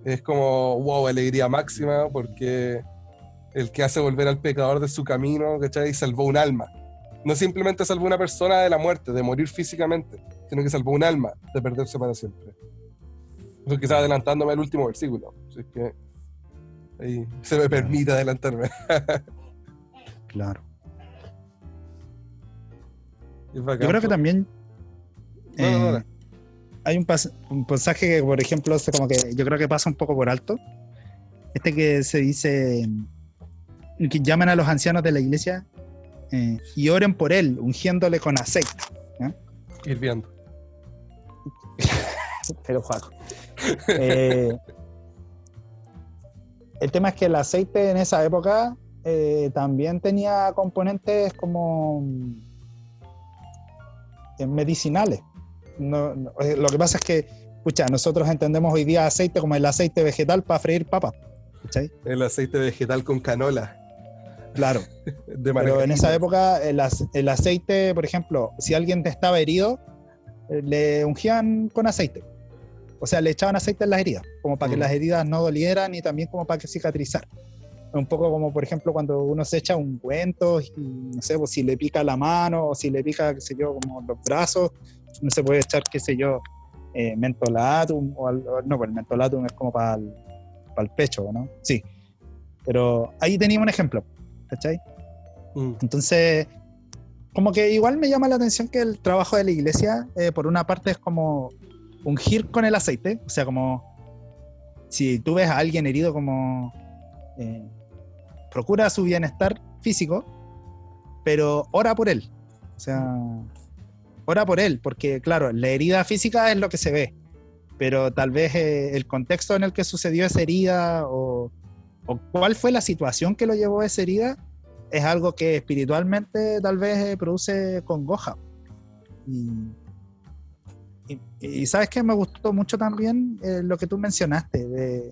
es como, wow, alegría máxima, porque el que hace volver al pecador de su camino, ¿cachai? Salvó un alma. No simplemente salvó una persona de la muerte, de morir físicamente, sino que salvó un alma de perderse para siempre. Eso quizás adelantándome al último versículo, así que ahí se me permite adelantarme. Claro. Yo creo que también hay un pasaje que, por ejemplo, como que yo creo que pasa un poco por alto. Que se dice que llamen a los ancianos de la iglesia y oren por él, ungiéndole con aceite. Hirviendo. Pero Juaco. El tema es que el aceite en esa época también tenía componentes como medicinales. Lo que pasa es que, escucha, nosotros entendemos hoy día aceite como el aceite vegetal para freír papas. ¿Cachai? El aceite vegetal con canola. Claro. Pero en esa época el aceite, por ejemplo, si alguien estaba herido, le ungían con aceite. O sea, le echaban aceite en las heridas, como para que las heridas no dolieran y también como para que cicatrizaran. un poco como, por ejemplo, cuando uno se echa ungüentos y, no sé, pues si le pica la mano o si le pica, qué sé yo, como los brazos, uno se puede echar, qué sé yo, mentolatum, no, pues el mentolatum es como para el pecho, ¿no? Sí, pero ahí tenía un ejemplo, ¿cachai? Entonces, como que igual me llama la atención que el trabajo de la iglesia, por una parte, es como ungir con el aceite, o sea, como si tú ves a alguien herido, como procura su bienestar físico, pero ora por él, o sea, ora por él, porque claro, la herida física es lo que se ve, pero tal vez el contexto en el que sucedió esa herida o cuál fue la situación que lo llevó a esa herida es algo que espiritualmente tal vez produce congoja. Y sabes que me gustó mucho también lo que tú mencionaste de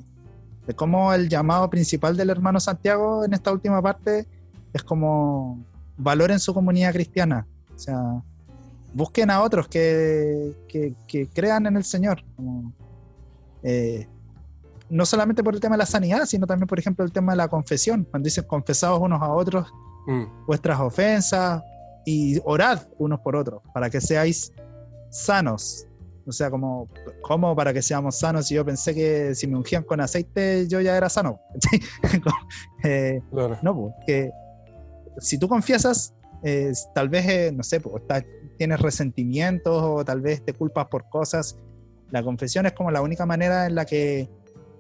cómo el llamado principal del hermano Santiago en esta última parte es como valoren su comunidad cristiana, o sea, busquen a otros que crean en el Señor, como, no solamente por el tema de la sanidad, sino también, por ejemplo, el tema de la confesión, cuando dicen confesaos unos a otros vuestras ofensas y orad unos por otros para que seáis sanos. O sea, como para que seamos sanos, y yo pensé que si me ungían con aceite yo ya era sano. Claro. No, pues, que si tú confiesas, tal vez, no sé, pues, tienes resentimientos o tal vez te culpas por cosas. La confesión es como la única manera en la que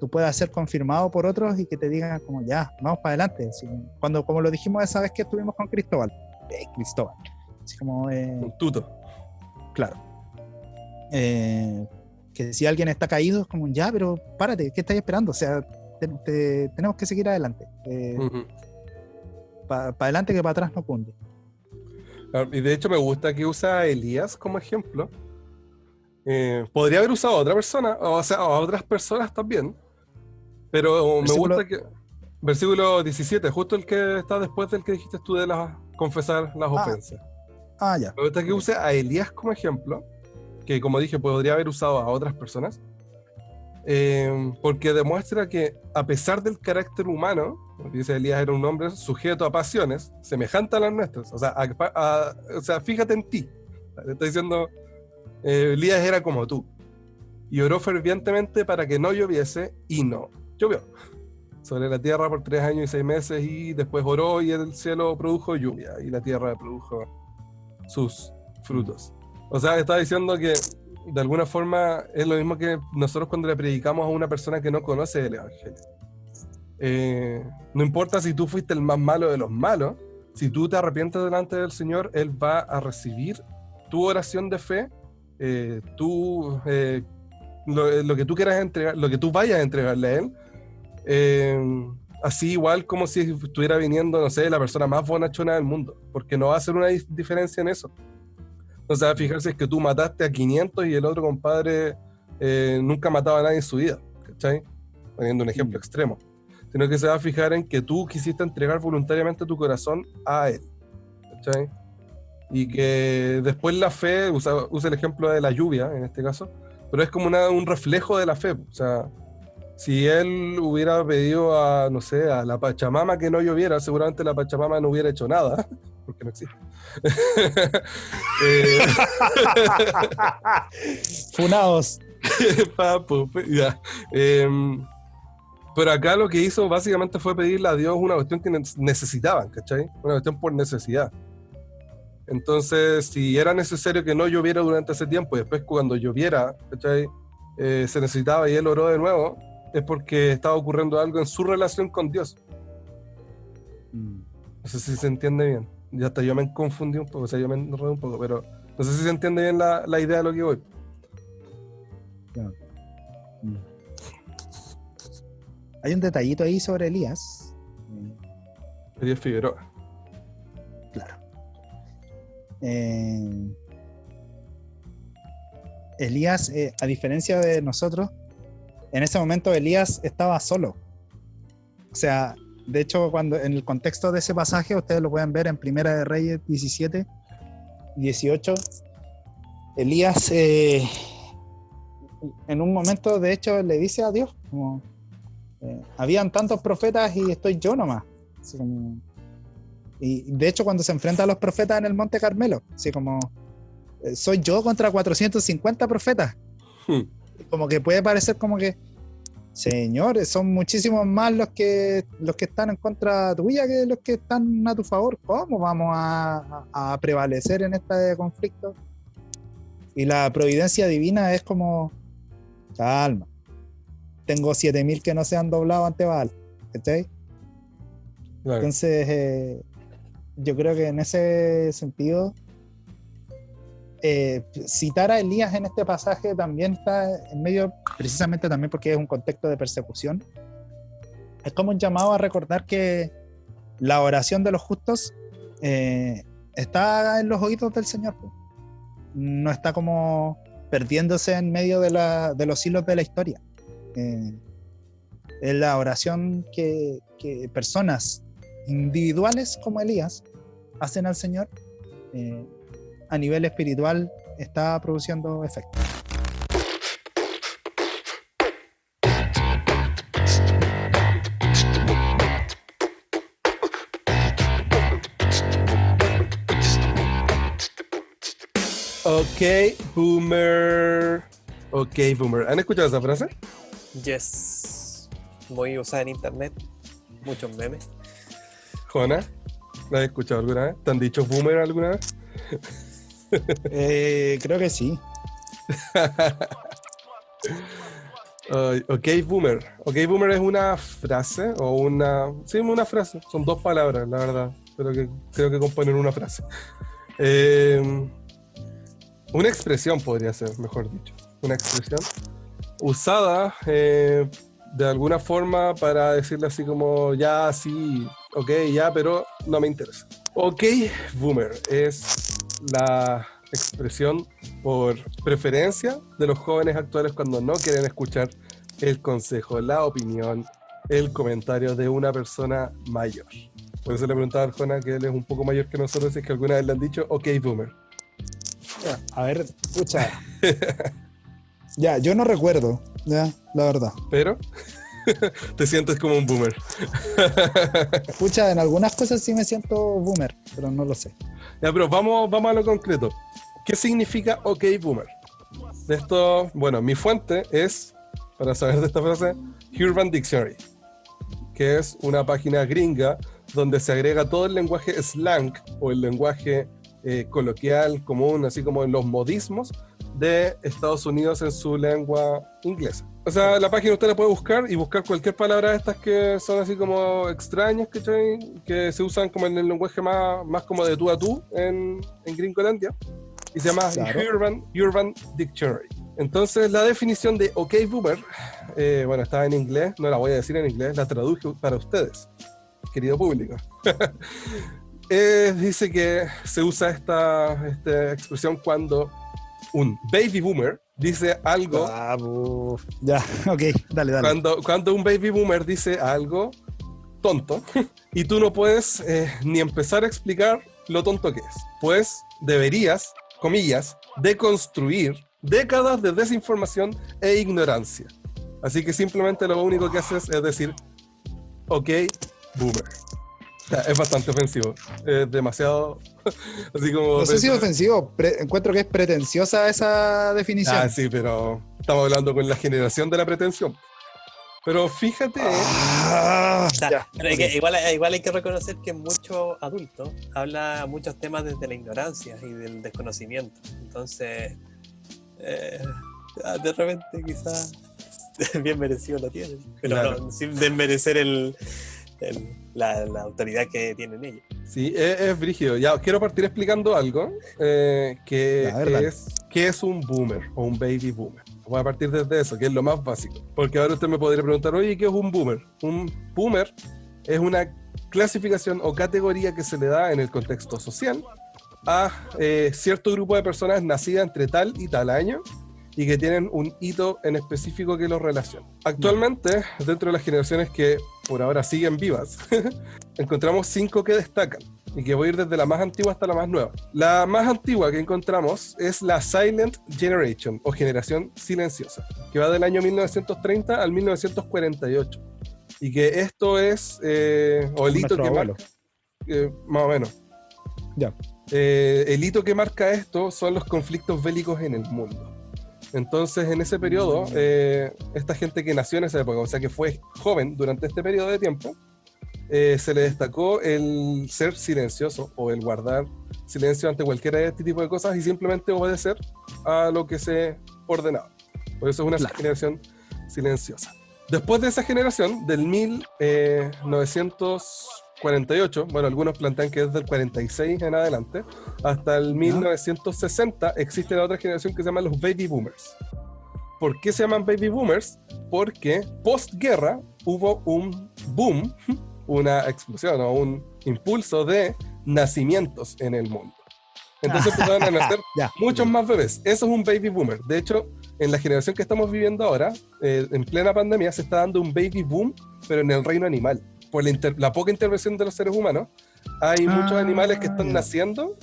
tú puedas ser confirmado por otros y que te digan como ya, vamos para adelante. Así, como lo dijimos esa vez que estuvimos con Cristóbal. Así como... Un tuto. Claro. Que si alguien está caído es como ya, pero párate, ¿qué estáis esperando? O sea, tenemos que seguir adelante. Para adelante, que para atrás no cunde. Y de hecho me gusta que usa a Elías como ejemplo. Podría haber usado a otra persona, o sea, a otras personas también, pero me gusta que versículo 17, justo el que está después del que dijiste tú de confesar las ofensas. Ya. Me gusta que use a Elías como ejemplo, que como dije podría haber usado a otras personas, porque demuestra que a pesar del carácter humano, dice Elías era un hombre sujeto a pasiones semejantes a las nuestras, o sea, fíjate en ti, te está diciendo, Elías era como tú y oró fervientemente para que no lloviese, y no llovió sobre la tierra por 3 años y 6 meses, y después oró y el cielo produjo lluvia y la tierra produjo sus frutos. O sea, está diciendo que de alguna forma es lo mismo que nosotros cuando le predicamos a una persona que no conoce el evangelio. No importa si tú fuiste el más malo de los malos, si tú te arrepientes delante del Señor, Él va a recibir tu oración de fe, lo que tú quieras entregar, lo que tú vayas a entregarle a Él, así igual como si estuviera viniendo, no sé, la persona más bonachona del mundo, porque no va a hacer una diferencia en eso. O sea, fijarse es que tú mataste a 500 y el otro compadre nunca mataba a nadie en su vida, ¿cachai? Poniendo un ejemplo extremo. Sino que se va a fijar en que tú quisiste entregar voluntariamente tu corazón a Él, ¿cachai? Y que después la fe, usa el ejemplo de la lluvia en este caso, pero es como un reflejo de la fe. O sea, si él hubiera pedido a, no sé, a la Pachamama que no lloviera, seguramente la Pachamama no hubiera hecho nada, porque no existe. Funados. Papo, ya. Pero acá lo que hizo básicamente fue pedirle a Dios una cuestión que necesitaban, ¿cachai? Una cuestión por necesidad. Entonces, si era necesario que no lloviera durante ese tiempo y después cuando lloviera, ¿cachai? Se necesitaba y él oró de nuevo, es porque estaba ocurriendo algo en su relación con Dios. No sé si se entiende bien. Ya hasta yo me confundí un poco, o sea, yo me enredé un poco, pero no sé si se entiende bien la idea de lo que voy. Claro. Hay un detallito ahí sobre Elías. Elías Figueroa. Claro. Elías, a diferencia de nosotros, en ese momento Elías estaba solo. O sea, de hecho, cuando en el contexto de ese pasaje, ustedes lo pueden ver en Primera de Reyes 17, 18. Elías, en un momento, de hecho, le dice a Dios, como, Habían tantos profetas y estoy yo nomás. Así como, y de hecho cuando se enfrenta a los profetas en el Monte Carmelo, así como, soy yo contra 450 profetas. Como que puede parecer como que, señores, son muchísimos más los que están en contra tuya que los que están a tu favor. ¿Cómo vamos a prevalecer en este conflicto? Y la providencia divina es como, calma, tengo 7000 que no se han doblado ante Baal, ¿cachai? Claro. Entonces, yo creo que en ese sentido, citar a Elías en este pasaje también está en medio, precisamente también porque es un contexto de persecución. Es como un llamado a recordar que la oración de los justos está en los oídos del Señor. No está como perdiéndose en medio de los hilos de la historia. Es la oración que personas individuales como Elías hacen al Señor, a nivel espiritual está produciendo efecto. Ok, boomer. Ok, boomer. ¿Han escuchado esa frase? Yes. Muy usada en internet. Muchos memes. Jona, ¿la has escuchado alguna vez? ¿Te han dicho boomer alguna vez? Creo que sí. Ok, boomer. Ok, boomer es una frase o una... Sí, una frase. Son dos palabras, la verdad. Pero que creo que componen una frase. Una expresión podría ser, mejor dicho. Una expresión usada de alguna forma para decirle así como, ya, sí, ok, ya, pero no me interesa. Ok, boomer es la expresión por preferencia de los jóvenes actuales cuando no quieren escuchar el consejo, la opinión, el comentario de una persona mayor. Por eso le preguntaba a Arjona, que él es un poco mayor que nosotros, si es que alguna vez le han dicho, ok, boomer. A ver, escucha. Ya, yo no recuerdo, ya, la verdad. Pero te sientes como un boomer. Escucha, en algunas cosas sí me siento boomer, pero no lo sé. Ya, pero vamos a lo concreto. ¿Qué significa ok, boomer? De esto, bueno, mi fuente es, para saber de esta frase, Urban Dictionary, que es una página gringa donde se agrega todo el lenguaje slang o el lenguaje coloquial, común, así como en los modismos de Estados Unidos en su lengua inglesa. O sea, la página usted la puede buscar y buscar cualquier palabra de estas que son así como extrañas, ¿cachai? Que se usan como en el lenguaje más como de tú a tú en Gringolandia, y se llama Claro. Urban Dictionary. Entonces la definición de OK Boomer, bueno, estaba en inglés, no la voy a decir en inglés, la traduje para ustedes, querido público. Dice que se usa esta expresión cuando un baby boomer dice algo. Ya, ok, dale. Cuando un baby boomer dice algo tonto y tú no puedes ni empezar a explicar lo tonto que es, pues deberías, comillas, deconstruir décadas de desinformación e ignorancia. Así que simplemente lo único que haces es decir, ok, boomer. O sea, es bastante ofensivo, es demasiado, así como... No sé si es ofensivo, encuentro que es pretenciosa esa definición. Ah, sí, pero estamos hablando con la generación de la pretensión. Pero fíjate... O sea, Ya, pero ok. igual hay que reconocer que muchos adultos habla muchos temas desde la ignorancia y del desconocimiento. Entonces, de repente quizás bien merecido lo tienen, pero Claro. no, sin desmerecer la autoridad que tienen ellos. Sí, es brígido. Ya, quiero partir explicando algo, que A ver, dale. ¿qué es un boomer o un baby boomer? Voy a partir desde eso, que es lo más básico. Porque ahora usted me podría preguntar, oye, ¿qué es un boomer? Un boomer es una clasificación o categoría que se le da en el contexto social a cierto grupo de personas nacidas entre tal y tal año y que tienen un hito en específico que los relaciona. Actualmente, dentro de las generaciones que por ahora siguen vivas, encontramos 5 que destacan, y que voy a ir desde la más antigua hasta la más nueva. La más antigua que encontramos es la Silent Generation, o generación silenciosa, que va del año 1930 al 1948. Y que esto es, o el hito Nuestro que abuelo. marca, más o menos. Ya. El hito que marca esto son los conflictos bélicos en el mundo. Entonces, en ese periodo, esta gente que nació en esa época, o sea, que fue joven durante este periodo de tiempo, se le destacó el ser silencioso o el guardar silencio ante cualquiera de este tipo de cosas y simplemente obedecer a lo que se ordenaba. Por eso es una Claro. generación silenciosa. Después de esa generación, del 1948, bueno, algunos plantean que es del 46 en adelante, hasta el 1960 existe la otra generación que se llama los baby boomers. ¿Por qué se llaman baby boomers? Porque postguerra hubo un boom, una explosión o un impulso de nacimientos en el mundo. Entonces empezaron a nacer Ya. muchos más bebés. Eso es un baby boomer. De hecho, en la generación que estamos viviendo ahora, en plena pandemia, se está dando un baby boom, pero en el reino animal. Por la poca intervención de los seres humanos, hay muchos animales que están ya. naciendo,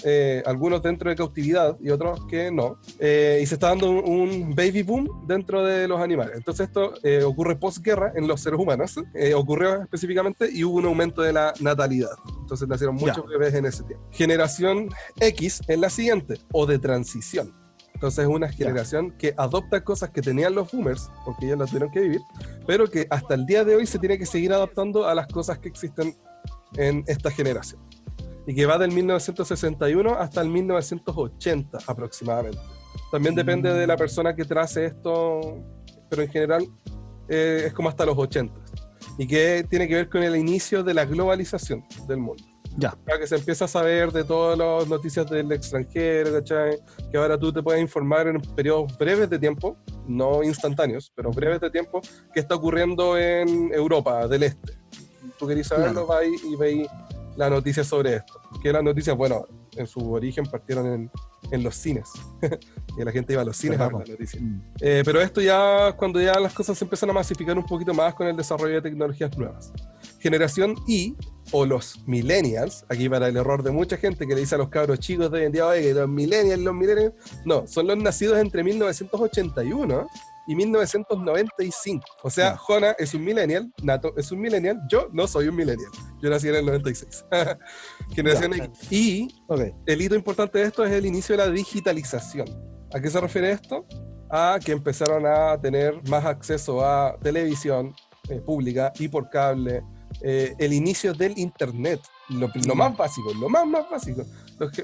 algunos dentro de cautividad y otros que no, y se está dando un baby boom dentro de los animales. Entonces esto ocurre posguerra en los seres humanos, ocurrió específicamente y hubo un aumento de la natalidad. Entonces nacieron muchos bebés en ese tiempo. Generación X es la siguiente, o de transición. Entonces es una generación que adopta cosas que tenían los boomers, porque ellos las tuvieron que vivir, pero que hasta el día de hoy se tiene que seguir adaptando a las cosas que existen en esta generación. Y que va del 1961 hasta el 1980 aproximadamente. También depende de la persona que trace esto, pero en general es como hasta los 80. Y que tiene que ver con el inicio de la globalización del mundo. Ya. Para que se empieza a saber de todas las noticias del extranjero, ¿cachai? Que ahora tú te puedes informar en periodos breves de tiempo, no instantáneos, pero breves de tiempo, qué está ocurriendo en Europa del Este. Tú querés saberlo, Claro. vais y veis la noticia sobre esto. Que las noticias, bueno, en su origen partieron en los cines. Y la gente iba a los cines a ver las noticias. Pero esto ya, cuando ya las cosas se empiezan a masificar un poquito más con el desarrollo de tecnologías nuevas. Generación Y, o los millennials, aquí para el error de mucha gente que le dice a los cabros chicos de hoy en día, oye, los millennials, no, son los nacidos entre 1981 y 1995. O sea, Jona es un millennial, Nato es un millennial, yo no soy un millennial. Yo nací en el 96. Generación X. Y el hito importante de esto es el inicio de la digitalización. ¿A qué se refiere esto? A que empezaron a tener más acceso a televisión pública y por cable, el inicio del internet, lo más básico, lo más básico.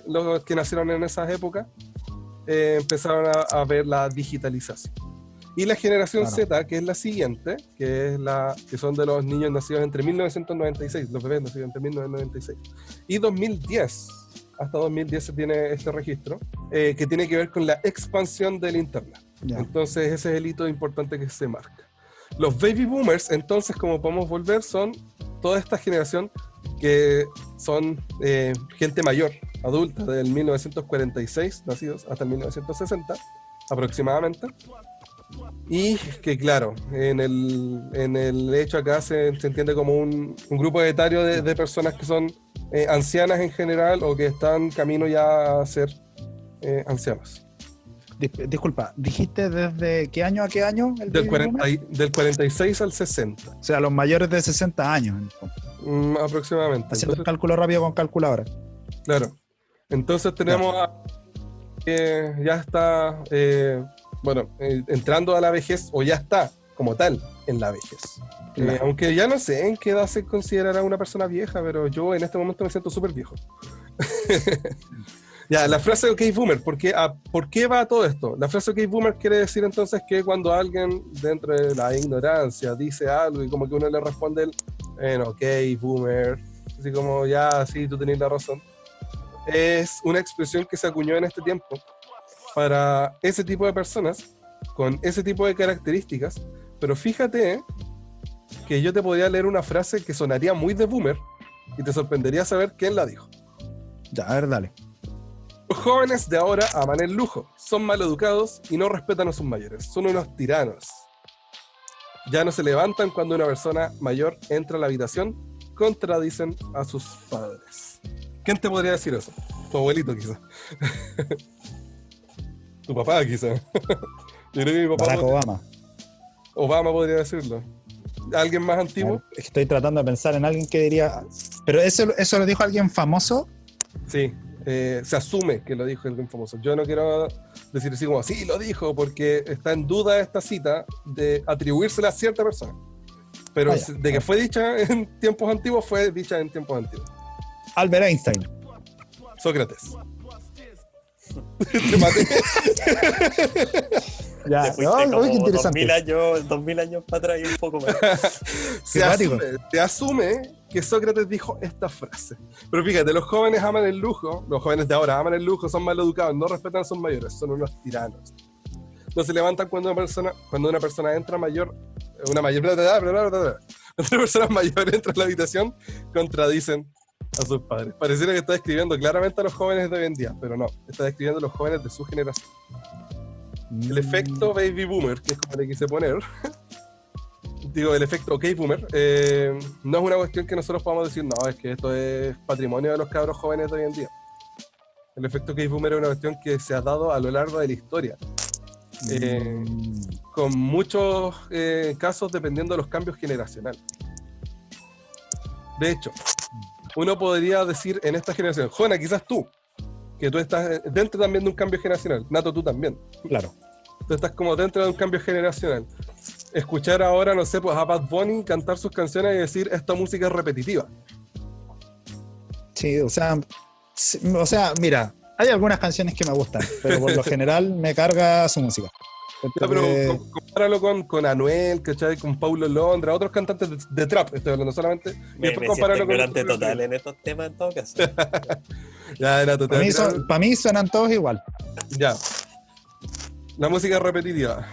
Los que nacieron en esas épocas empezaron a ver la digitalización. Y la generación Z, que es la siguiente, que son de los niños nacidos entre 1996, los bebés nacidos entre 1996 y 2010. Hasta 2010 se tiene este registro, que tiene que ver con la expansión del internet. Entonces ese es el hito importante que se marca. Los baby boomers, entonces, como podemos volver, son toda esta generación que son gente mayor, adulta, del 1946 nacidos hasta el 1960 aproximadamente. Y que claro, en el hecho acá se entiende como un grupo etario de personas que son ancianas en general o que están camino ya a ser ancianos. Disculpa, ¿dijiste desde qué año a qué año? Del 46 al 60. O sea, los mayores de 60 años. Aproximadamente. Haciendo el cálculo rápido con calculadora. Claro. Entonces tenemos que ya está, entrando a la vejez, o ya está como tal en la vejez. Aunque ya no sé en qué edad se considerará una persona vieja, pero yo en este momento me siento súper viejo. Ya, la frase OK Boomer, ¿por qué va todo esto? La frase OK Boomer quiere decir entonces que cuando alguien dentro de la ignorancia dice algo y como que uno le responde OK Boomer, así como ya, sí, tú tenés la razón. Es una expresión que se acuñó en este tiempo para ese tipo de personas con ese tipo de características, pero fíjate que yo te podría leer una frase que sonaría muy de Boomer y te sorprendería saber quién la dijo. Ya, a ver, dale. Los jóvenes de ahora aman el lujo, son maleducados y no respetan a sus mayores, son unos tiranos. Ya no se levantan cuando una persona mayor entra a la habitación, contradicen a sus padres. ¿Quién te podría decir eso? Tu abuelito, quizás. Tu papá, quizás. Yo creo que mi papá Barack Obama. Obama podría decirlo. ¿Alguien más antiguo? Estoy tratando de pensar en alguien que diría... Pero eso lo dijo alguien famoso. Sí, se asume que lo dijo alguien famoso. Yo no quiero decir así como, sí, lo dijo, porque está en duda esta cita de atribuírsela a cierta persona. Pero de que fue dicha en tiempos antiguos, fue dicha en tiempos antiguos. Albert Einstein. Sócrates. Te maté. Ya, Te fuiste como qué interesante. 2000 años para atrás y un poco más. Se asume que Sócrates dijo esta frase. Pero fíjate, los jóvenes aman el lujo, los jóvenes de ahora aman el lujo, son mal educados, no respetan a sus mayores, son unos tiranos. No se levantan cuando una persona entra mayor, cuando una persona mayor entra a la habitación, contradicen a sus padres. Pareciera que está describiendo claramente a los jóvenes de hoy en día, pero no, está describiendo a los jóvenes de su generación. El efecto baby boomer, que es como le quise poner, digo, el efecto OK boomer, no es una cuestión que nosotros podamos decir, no, es que esto es patrimonio de los cabros jóvenes de hoy en día. El efecto OK boomer es una cuestión que se ha dado a lo largo de la historia, con muchos casos dependiendo de los cambios generacionales. De hecho, uno podría decir en esta generación, Jona, quizás tú, que tú estás dentro también de un cambio generacional, Nato, tú también. Claro. Tú estás como dentro de un cambio generacional. Escuchar ahora, no sé, pues a Bad Bunny cantar sus canciones y decir, esta música es repetitiva. Sí, o sea, mira, hay algunas canciones que me gustan, pero por lo general me carga su música. Ya, pero compáralo con Anuel, ¿cachai? Con Paulo Londra, otros cantantes de trap, estoy hablando solamente. Me siento ignorante total en estos temas en todo caso. Ya, Nato, para mí suenan todos igual. Ya. La música es repetitiva.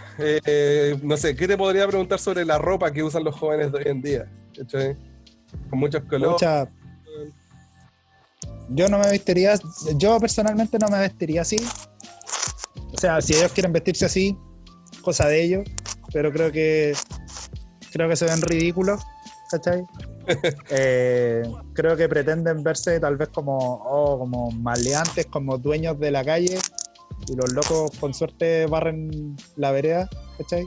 No sé, ¿qué te podría preguntar sobre la ropa que usan los jóvenes de hoy en día? ¿Cachai? Con muchos colores. Yo personalmente no me vestiría así. O sea, si ellos quieren vestirse así, cosa de ellos, pero creo que se ven ridículos, ¿cachai? Creo que pretenden verse tal vez como maleantes, como dueños de la calle, y los locos con suerte barren la vereda, ¿cachai?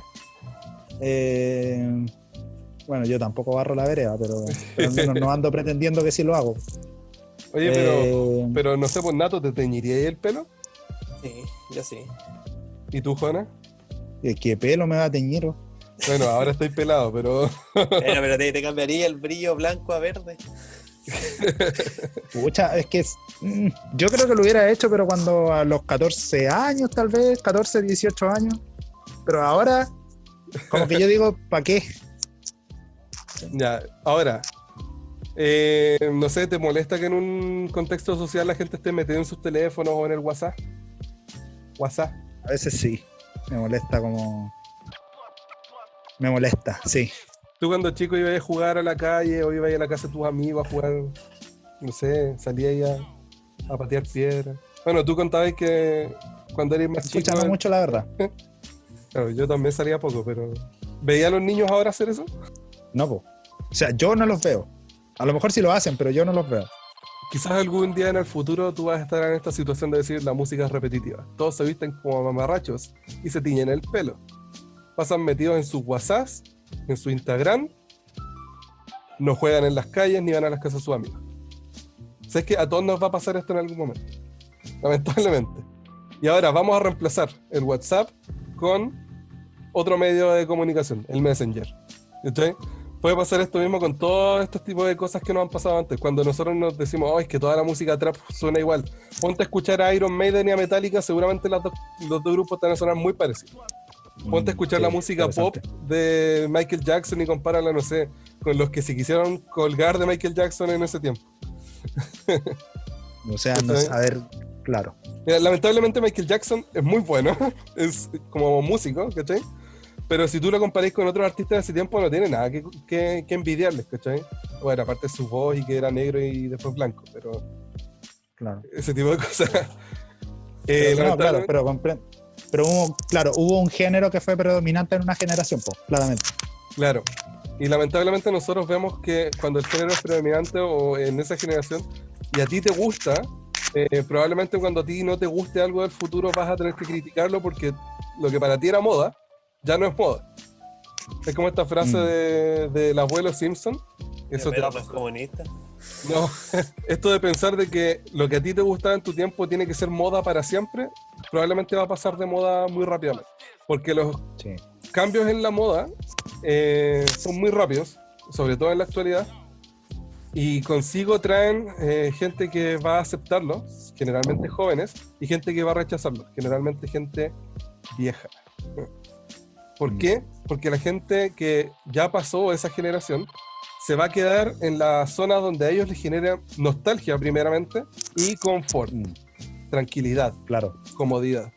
Bueno, yo tampoco barro la vereda, pero al menos no ando pretendiendo que sí lo hago. Oye, pero no sé, pues Nato, ¿te teñiría el pelo? Sí, yo sí. ¿Y tú, Juana? ¿Qué pelo me va a teñir? Bueno, ahora estoy pelado, pero... pero te cambiaría el brillo blanco a verde. Pucha, es que yo creo que lo hubiera hecho, pero cuando a los 14 años, tal vez, 14, 18 años. Pero ahora, como que yo digo, ¿para qué? Ya, ahora... no sé, ¿te molesta que en un contexto social la gente esté metida en sus teléfonos o en el WhatsApp? A veces sí, me molesta, sí. ¿Tú cuando chico ibas a jugar a la calle o ibas a la casa de tus amigos a jugar, no sé, salías a patear piedras? Bueno, tú contabas que cuando eres más chico... Escuchando mucho, la verdad. Claro, yo también salía poco, pero... ¿Veía a los niños ahora hacer eso? No, po. O sea, yo no los veo. A lo mejor sí lo hacen, pero yo no los veo. Quizás algún día en el futuro tú vas a estar en esta situación de decir la música es repetitiva. Todos se visten como mamarrachos y se tiñen el pelo. Pasan metidos en sus WhatsApps, en su Instagram, no juegan en las calles ni van a las casas de sus amigos. ¿Sabes que a todos nos va a pasar esto en algún momento? Lamentablemente. Y ahora vamos a reemplazar el WhatsApp con otro medio de comunicación, el Messenger. ¿Cachai? Puede pasar esto mismo con todos estos tipos de cosas que nos han pasado antes. Cuando nosotros nos decimos, es que toda la música trap suena igual. Ponte a escuchar a Iron Maiden y a Metallica, seguramente los dos grupos te van a sonar muy parecidos. Ponte a escuchar la música pop de Michael Jackson y compárala, no sé, con los que se quisieron colgar de Michael Jackson en ese tiempo. O sea, no, a ver, claro. Mira, lamentablemente Michael Jackson es muy bueno, es como músico, ¿cachai? Pero si tú lo comparás con otros artistas de ese tiempo, no tiene nada que envidiarles, ¿cachai? Bueno, aparte de su voz y que era negro y después blanco, pero... Claro. Ese tipo de cosas. No, claro, pero hubo un género que fue predominante en una generación, pues, claramente. Claro. Y lamentablemente nosotros vemos que cuando el género es predominante o en esa generación y a ti te gusta, probablemente cuando a ti no te guste algo del futuro vas a tener que criticarlo porque lo que para ti era moda ya no es moda. Es como esta frase del abuelo Simpson. Eso te va a pasar. Comunista. No, esto de pensar de que lo que a ti te gustaba en tu tiempo tiene que ser moda para siempre, probablemente va a pasar de moda muy rápidamente. Porque los cambios en la moda son muy rápidos, sobre todo en la actualidad, y consigo traen gente que va a aceptarlo, generalmente jóvenes, y gente que va a rechazarlo, generalmente gente vieja. ¿Por qué? Porque la gente que ya pasó esa generación se va a quedar en la zona donde a ellos les genera nostalgia primeramente y confort, tranquilidad, comodidad.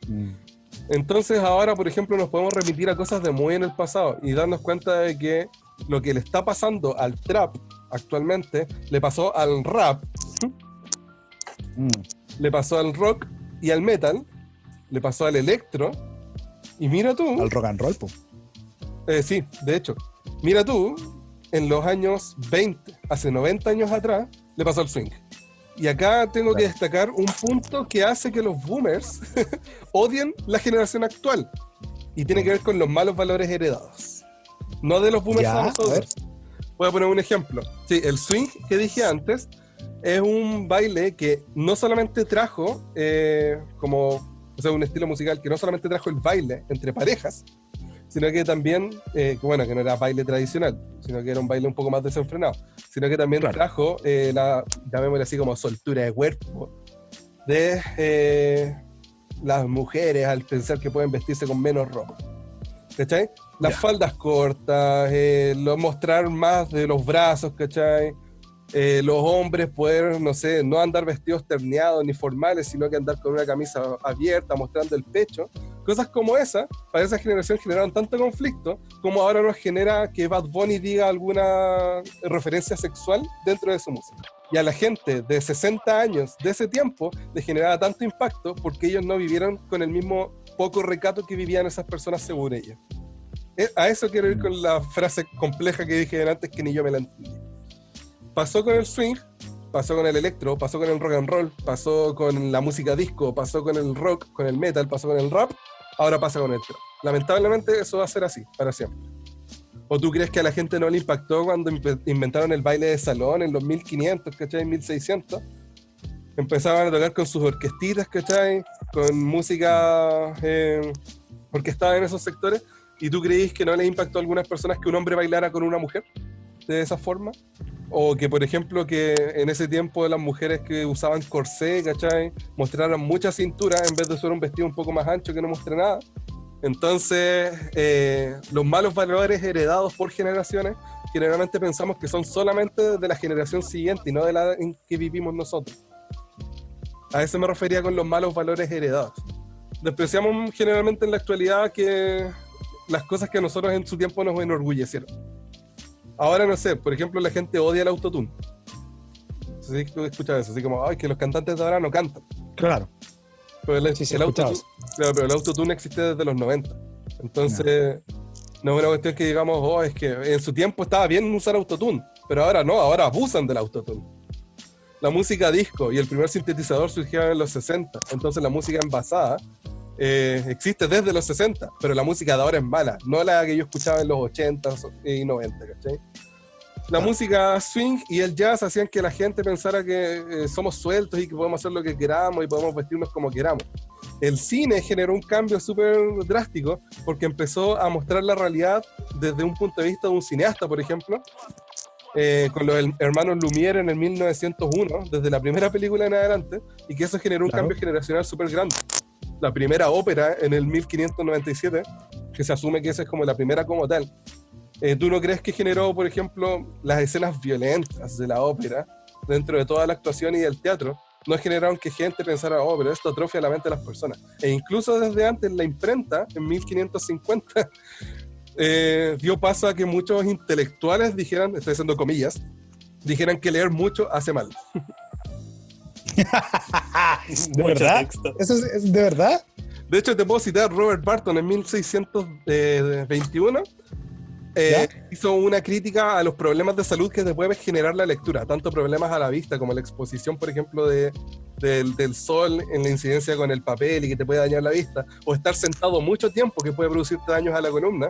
Entonces ahora, por ejemplo, nos podemos remitir a cosas de muy en el pasado y darnos cuenta de que lo que le está pasando al trap actualmente le pasó al rap, le pasó al rock y al metal, le pasó al electro, y mira tú... Al rock and roll, po. Sí, de hecho. Mira tú, en los años 20, hace 90 años atrás, le pasó al swing. Y acá tengo que destacar un punto que hace que los boomers odien la generación actual. Y tiene que ver con los malos valores heredados. No de los boomers a nosotros. Voy a poner un ejemplo. Sí, el swing que dije antes es un baile que no solamente trajo un estilo musical que no solamente trajo el baile entre parejas, sino que también, que no era baile tradicional, sino que era un baile un poco más desenfrenado, sino que también trajo llamémosle así como soltura de cuerpo de las mujeres al pensar que pueden vestirse con menos ropa. ¿Cachai? Las faldas cortas, mostrar más de los brazos, ¿cachai? Los hombres poder, no andar vestidos terneados ni formales, sino que andar con una camisa abierta, mostrando el pecho. Cosas como esa, para esa generación generaron tanto conflicto, como ahora nos genera que Bad Bunny diga alguna referencia sexual dentro de su música. Y a la gente de 60 años de ese tiempo le generaba tanto impacto porque ellos no vivieron con el mismo poco recato que vivían esas personas según ellos. A eso quiero ir con la frase compleja que dije antes, que ni yo me la entendí. Pasó con el swing, pasó con el electro, pasó con el rock and roll, pasó con la música disco, pasó con el rock, con el metal, pasó con el rap, ahora pasa con el trap. Lamentablemente eso va a ser así, para siempre. ¿O tú crees que a la gente no le impactó cuando inventaron el baile de salón en los 1500, ¿cachai? 1600? Empezaban a tocar con sus orquestitas, ¿cachai? Con música orquestada en esos sectores. ¿Y tú creís que no les impactó a algunas personas que un hombre bailara con una mujer de esa forma? O que, por ejemplo, que en ese tiempo las mujeres que usaban corsé, ¿cachai? Mostraran mucha cintura en vez de usar un vestido un poco más ancho que no muestre nada. Entonces, los malos valores heredados por generaciones, generalmente pensamos que son solamente de la generación siguiente y no de la en que vivimos nosotros. A eso me refería con los malos valores heredados. Despreciamos generalmente en la actualidad que las cosas que a nosotros en su tiempo nos enorgullecieron. Ahora no sé, por ejemplo, la gente odia el autotune. ¿Sí? ¿Tú escuchas eso? Así como, ay, que los cantantes de ahora no cantan. Claro. Pero el autotune existe desde los 90. Entonces, no es una cuestión que digamos, es que en su tiempo estaba bien usar autotune, pero ahora no, ahora abusan del autotune. La música disco y el primer sintetizador surgieron en los 60, entonces la música envasada existe desde los 60, pero la música de ahora es mala, no la que yo escuchaba en los 80 y 90, ¿cachai? La música swing y el jazz hacían que la gente pensara que somos sueltos y que podemos hacer lo que queramos y podemos vestirnos como queramos. El cine generó un cambio súper drástico porque empezó a mostrar la realidad desde un punto de vista de un cineasta, por ejemplo, con los hermanos Lumière en el 1901, desde la primera película en adelante, y que eso generó un cambio generacional súper grande. La primera ópera en el 1597, que se asume que esa es como la primera como tal. ¿Tú no crees que generó, por ejemplo, las escenas violentas de la ópera dentro de toda la actuación y del teatro? No generaron que gente pensara, pero esto atrofia la mente de las personas. E incluso desde antes, la imprenta, en 1550, dio paso a que muchos intelectuales dijeran, estoy haciendo comillas, dijeran que leer mucho hace mal. ¿De verdad? ¿Eso es de verdad? De hecho, te puedo citar Robert Barton en 1621. Hizo una crítica a los problemas de salud que te puede generar la lectura, tanto problemas a la vista como la exposición, por ejemplo, del sol en la incidencia con el papel y que te puede dañar la vista, o estar sentado mucho tiempo que puede producirte daños a la columna.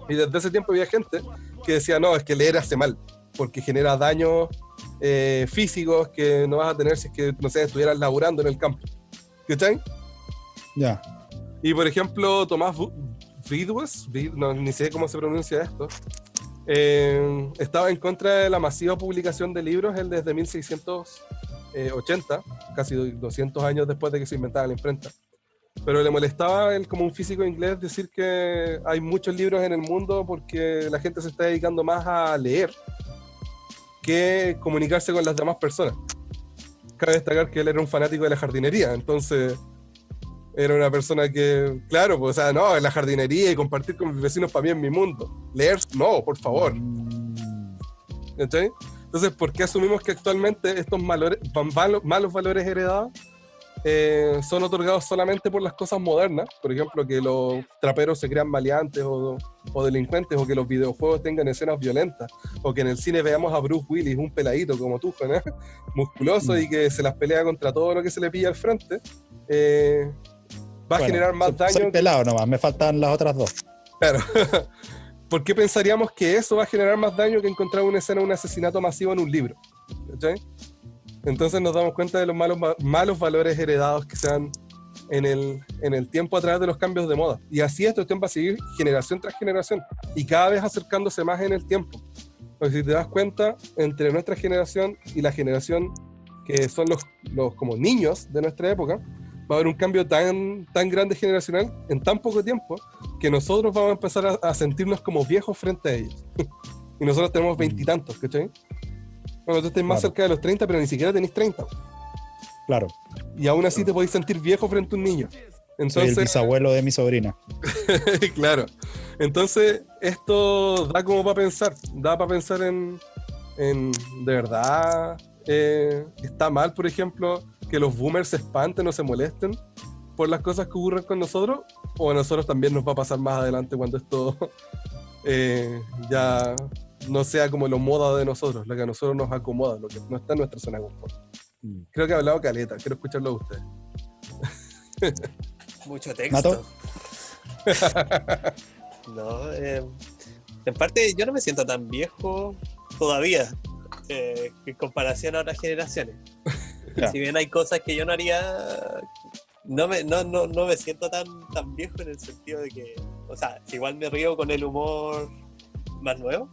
Y desde ese tiempo había gente que decía, no, es que leer hace mal, porque genera daños físicos que no vas a tener si es que, no sé, estuvieras laburando en el campo. ¿Cachai? Ya. Y por ejemplo, Tomás Vidwes, no, ni sé cómo se pronuncia esto, estaba en contra de la masiva publicación de libros, él desde 1680, casi 200 años después de que se inventara la imprenta. Pero le molestaba él, como un físico inglés, decir que hay muchos libros en el mundo porque la gente se está dedicando más a leer que comunicarse con las demás personas. Cabe destacar que él era un fanático de la jardinería, entonces era una persona que, claro, pues, o sea, no, en la jardinería y compartir con mis vecinos para mí es mi mundo. Leer, no, por favor. ¿Entiendes? Entonces, ¿por qué asumimos que actualmente estos malos valores heredados son otorgados solamente por las cosas modernas? Por ejemplo, que los traperos se crean maleantes o delincuentes, o que los videojuegos tengan escenas violentas, o que en el cine veamos a Bruce Willis, un peladito como tú, ¿no? Musculoso, y que se las pelea contra todo lo que se le pilla al frente. Va a generar más daño. Soy pelado nomás, me faltan las otras dos. Claro. ¿Por qué pensaríamos que eso va a generar más daño que encontrar una escena de un asesinato masivo en un libro? ¿Cachai? Entonces nos damos cuenta de los malos valores heredados que se dan en el tiempo a través de los cambios de moda. Y así esto va a seguir generación tras generación y cada vez acercándose más en el tiempo. Porque si te das cuenta, entre nuestra generación y la generación que son los como niños de nuestra época, va a haber un cambio tan grande generacional en tan poco tiempo que nosotros vamos a empezar a sentirnos como viejos frente a ellos. Y nosotros tenemos 20 y tantos, ¿cachai? Bueno, tú estás más cerca de los 30, pero ni siquiera tenés 30. Claro. Y aún así te podés sentir viejo frente a un niño. Entonces, soy el bisabuelo de mi sobrina. Claro. Entonces, esto da como para pensar. Da para pensar en de verdad, está mal, por ejemplo, que los boomers se espanten o se molesten por las cosas que ocurren con nosotros, o a nosotros también nos va a pasar más adelante cuando esto ya no sea como lo moda de nosotros, lo que a nosotros nos acomoda, lo que no está en nuestra zona de confort. Creo que he hablado caleta, quiero escucharlo de ustedes. Mucho texto. ¿Mato? No, en parte yo no me siento tan viejo todavía en comparación a otras generaciones. Ya. Si bien hay cosas que yo no haría, no me siento tan viejo en el sentido de que, o sea, igual me río con el humor más nuevo,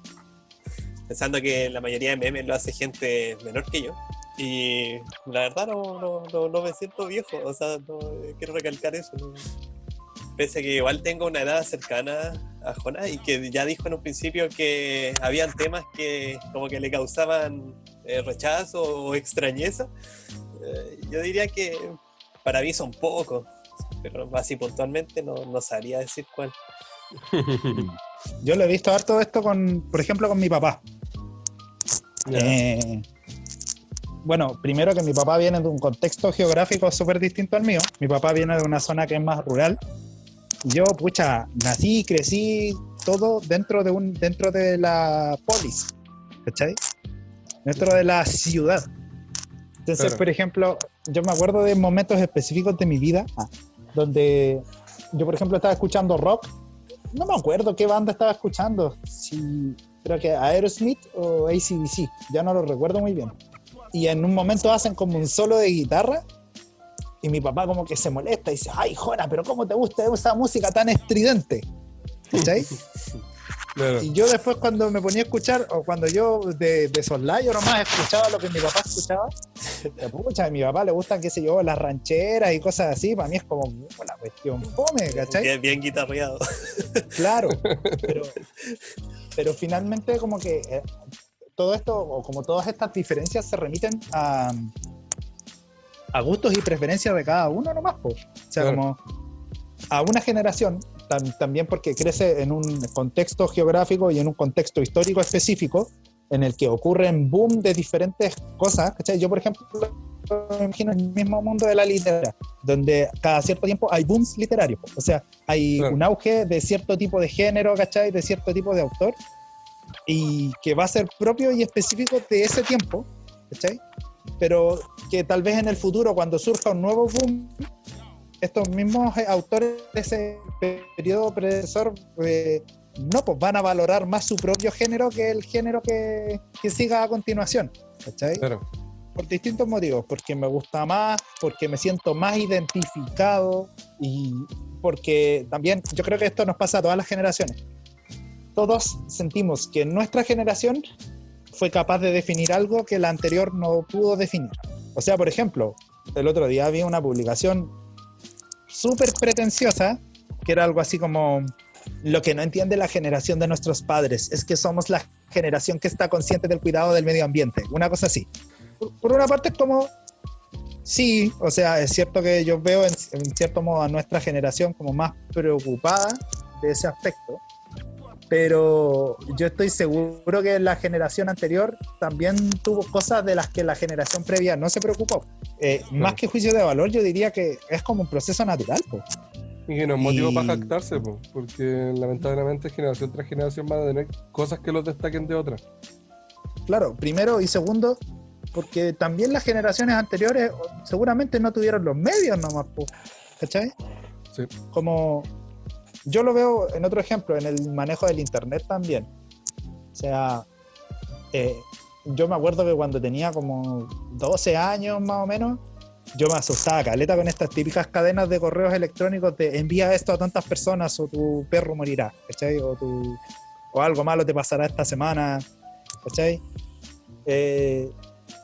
pensando que la mayoría de memes lo hace gente menor que yo. Y la verdad no me siento viejo, o sea, quiero recalcar eso, ¿no? Pese a que igual tengo una edad cercana a Jonás y que ya dijo en un principio que habían temas que como que le causaban rechazo o extrañeza, yo diría que para mí son pocos, pero así puntualmente no sabría decir cuál. Yo lo he visto harto esto por ejemplo, con mi papá. Bueno, primero que mi papá viene de un contexto geográfico súper distinto al mío. Mi papá viene de una zona que es más rural. Yo, nací, crecí, todo dentro de la polis, ¿cachai? Dentro de la ciudad. Entonces, Claro. por ejemplo, yo me acuerdo de momentos específicos de mi vida donde yo, por ejemplo, estaba escuchando rock. No me acuerdo qué banda estaba escuchando. Creo que Aerosmith o AC/DC. Ya no lo recuerdo muy bien. Y en un momento hacen como un solo de guitarra y mi papá como que se molesta y dice, ay, Jona, pero ¿cómo te gusta esa música tan estridente? ¿Cachai? Claro. Y yo después cuando me ponía a escuchar, o cuando yo de soslayo nomás escuchaba lo que mi papá escuchaba, a mi papá le gustan, qué sé yo, las rancheras y cosas así, para mí es como la cuestión fome, ¿cachai? Bien guitarreado. Claro, pero finalmente como que todo esto, o como todas estas diferencias se remiten a gustos y preferencias de cada uno nomás, po. O sea, Claro. como a una generación, también porque crece en un contexto geográfico y en un contexto histórico específico, en el que ocurren boom de diferentes cosas, ¿cachai? Yo, por ejemplo, me imagino en el mismo mundo de la literatura, donde cada cierto tiempo hay booms literarios, o sea, hay Claro. un auge de cierto tipo de género, ¿cachai? De cierto tipo de autor, y que va a ser propio y específico de ese tiempo, ¿cachai? Pero que tal vez en el futuro, cuando surja un nuevo boom, estos mismos autores de ese periodo predecesor no, pues van a valorar más su propio género que el género que siga a continuación, ¿cachai? Claro. Por distintos motivos, porque me gusta más, porque me siento más identificado y porque también yo creo que esto nos pasa a todas las generaciones. Todos sentimos que nuestra generación fue capaz de definir algo que la anterior no pudo definir. O sea, por ejemplo, el otro día vi una publicación súper pretenciosa que era algo así como: lo que no entiende la generación de nuestros padres es que somos la generación que está consciente del cuidado del medio ambiente. Una cosa así. Por una parte es como, sí, o sea, es cierto que yo veo en cierto modo a nuestra generación como más preocupada de ese aspecto, pero yo estoy seguro que la generación anterior también tuvo cosas de las que la generación previa no se preocupó. Más que juicio de valor, yo diría que es como un proceso natural, pues. Y que no es motivo para jactarse, po, porque lamentablemente generación tras generación van a tener cosas que los destaquen de otras. Claro, primero y segundo, porque también las generaciones anteriores seguramente no tuvieron los medios nomás, po, ¿cachai? Sí. Como yo lo veo en otro ejemplo, en el manejo del internet también. O sea, yo me acuerdo que cuando tenía como 12 años más o menos, yo me asustaba caleta con estas típicas cadenas de correos electrónicos de envía esto a tantas personas o tu perro morirá, ¿cachai? O algo malo te pasará esta semana, ¿cachai?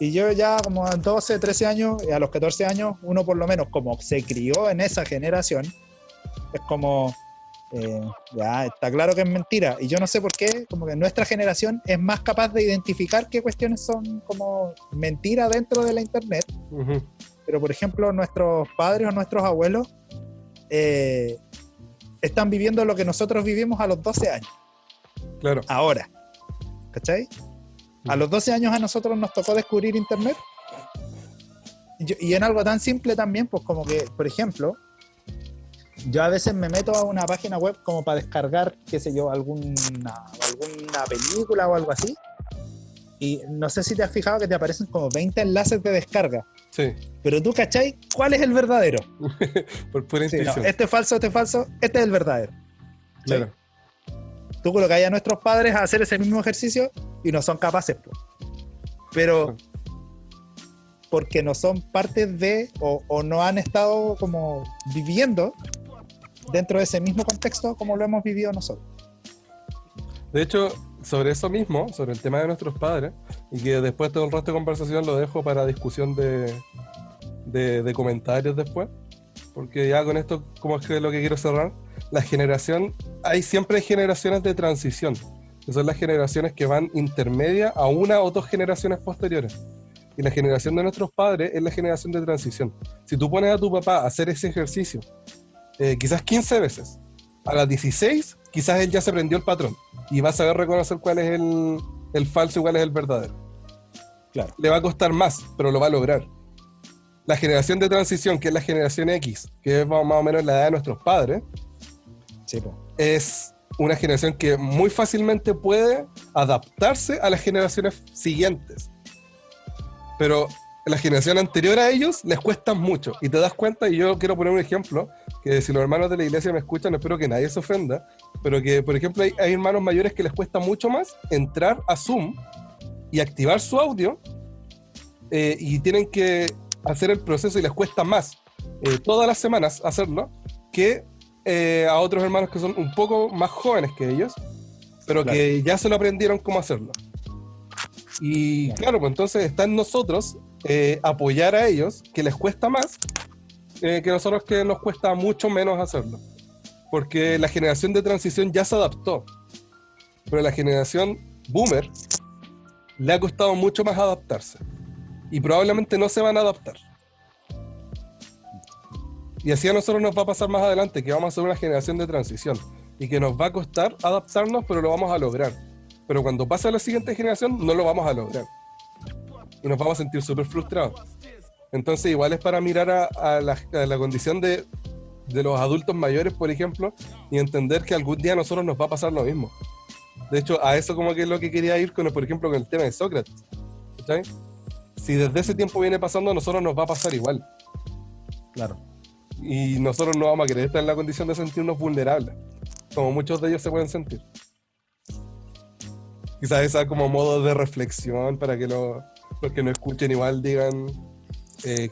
Y yo ya como a 12, 13 años, a los 14 años, uno por lo menos como se crió en esa generación, es como, ya está claro que es mentira. Y yo no sé por qué, como que nuestra generación es más capaz de identificar qué cuestiones son como mentira dentro de la internet. Uh-huh. Pero por ejemplo nuestros padres o nuestros abuelos están viviendo lo que nosotros vivimos a los 12 años. Claro. Ahora, ¿cachai? A los 12 años a nosotros nos tocó descubrir internet y en algo tan simple también, pues como que, por ejemplo, yo a veces me meto a una página web como para descargar, qué sé yo, alguna película o algo así, y no sé si te has fijado que te aparecen como 20 enlaces de descarga. Sí. Pero tú, ¿cachai? ¿Cuál es el verdadero? Por pura Sí, intuición. no, este es falso, este es el verdadero. Claro. ¿Sí? Tú colocas a nuestros padres a hacer ese mismo ejercicio y no son capaces, pues. Pero porque no son parte de o no han estado como viviendo dentro de ese mismo contexto como lo hemos vivido nosotros. De hecho, sobre eso mismo, sobre el tema de nuestros padres, y que después todo el resto de conversación lo dejo para discusión de comentarios después, porque ya con esto como es que lo que quiero cerrar, siempre hay generaciones de transición, que son las generaciones que van intermedia a una o dos generaciones posteriores. Y la generación de nuestros padres es la generación de transición. Si tú pones a tu papá a hacer ese ejercicio, quizás 15 veces, a las 16, quizás él ya se aprendió el patrón y va a saber reconocer cuál es el falso y cuál es el verdadero. Claro. Le va a costar más, pero lo va a lograr. La generación de transición, que es la generación X, que es más o menos la edad de nuestros padres, Sí, pues. es una generación que muy fácilmente puede adaptarse a las generaciones siguientes. Pero la generación anterior a ellos les cuesta mucho. Y te das cuenta, y yo quiero poner un ejemplo, que si los hermanos de la iglesia me escuchan, espero que nadie se ofenda, pero que, por ejemplo, hay hermanos mayores que les cuesta mucho más entrar a Zoom y activar su audio, y tienen que hacer el proceso y les cuesta más todas las semanas hacerlo, que a otros hermanos que son un poco más jóvenes que ellos, pero Claro. que ya se lo aprendieron cómo hacerlo. Y claro, pues entonces está en nosotros apoyar a ellos, que les cuesta más, que nosotros que nos cuesta mucho menos hacerlo. Porque la generación de transición ya se adaptó. Pero la generación boomer le ha costado mucho más adaptarse. Y probablemente no se van a adaptar. Y así a nosotros nos va a pasar más adelante, que vamos a ser una generación de transición. Y que nos va a costar adaptarnos, pero lo vamos a lograr. Pero cuando pase a la siguiente generación, no lo vamos a lograr. Y nos vamos a sentir súper frustrados. Entonces igual es para mirar a la condición de los adultos mayores, por ejemplo, y entender que algún día a nosotros nos va a pasar lo mismo. De hecho, a eso como que es lo que quería ir con, por ejemplo, con el tema de Sócrates. ¿Sabes? Si desde ese tiempo viene pasando, a nosotros nos va a pasar igual. Claro. Y nosotros no vamos a querer estar en la condición de sentirnos vulnerables. como muchos de ellos se pueden sentir. Quizás esa como modo de reflexión para que los que no escuchen igual digan,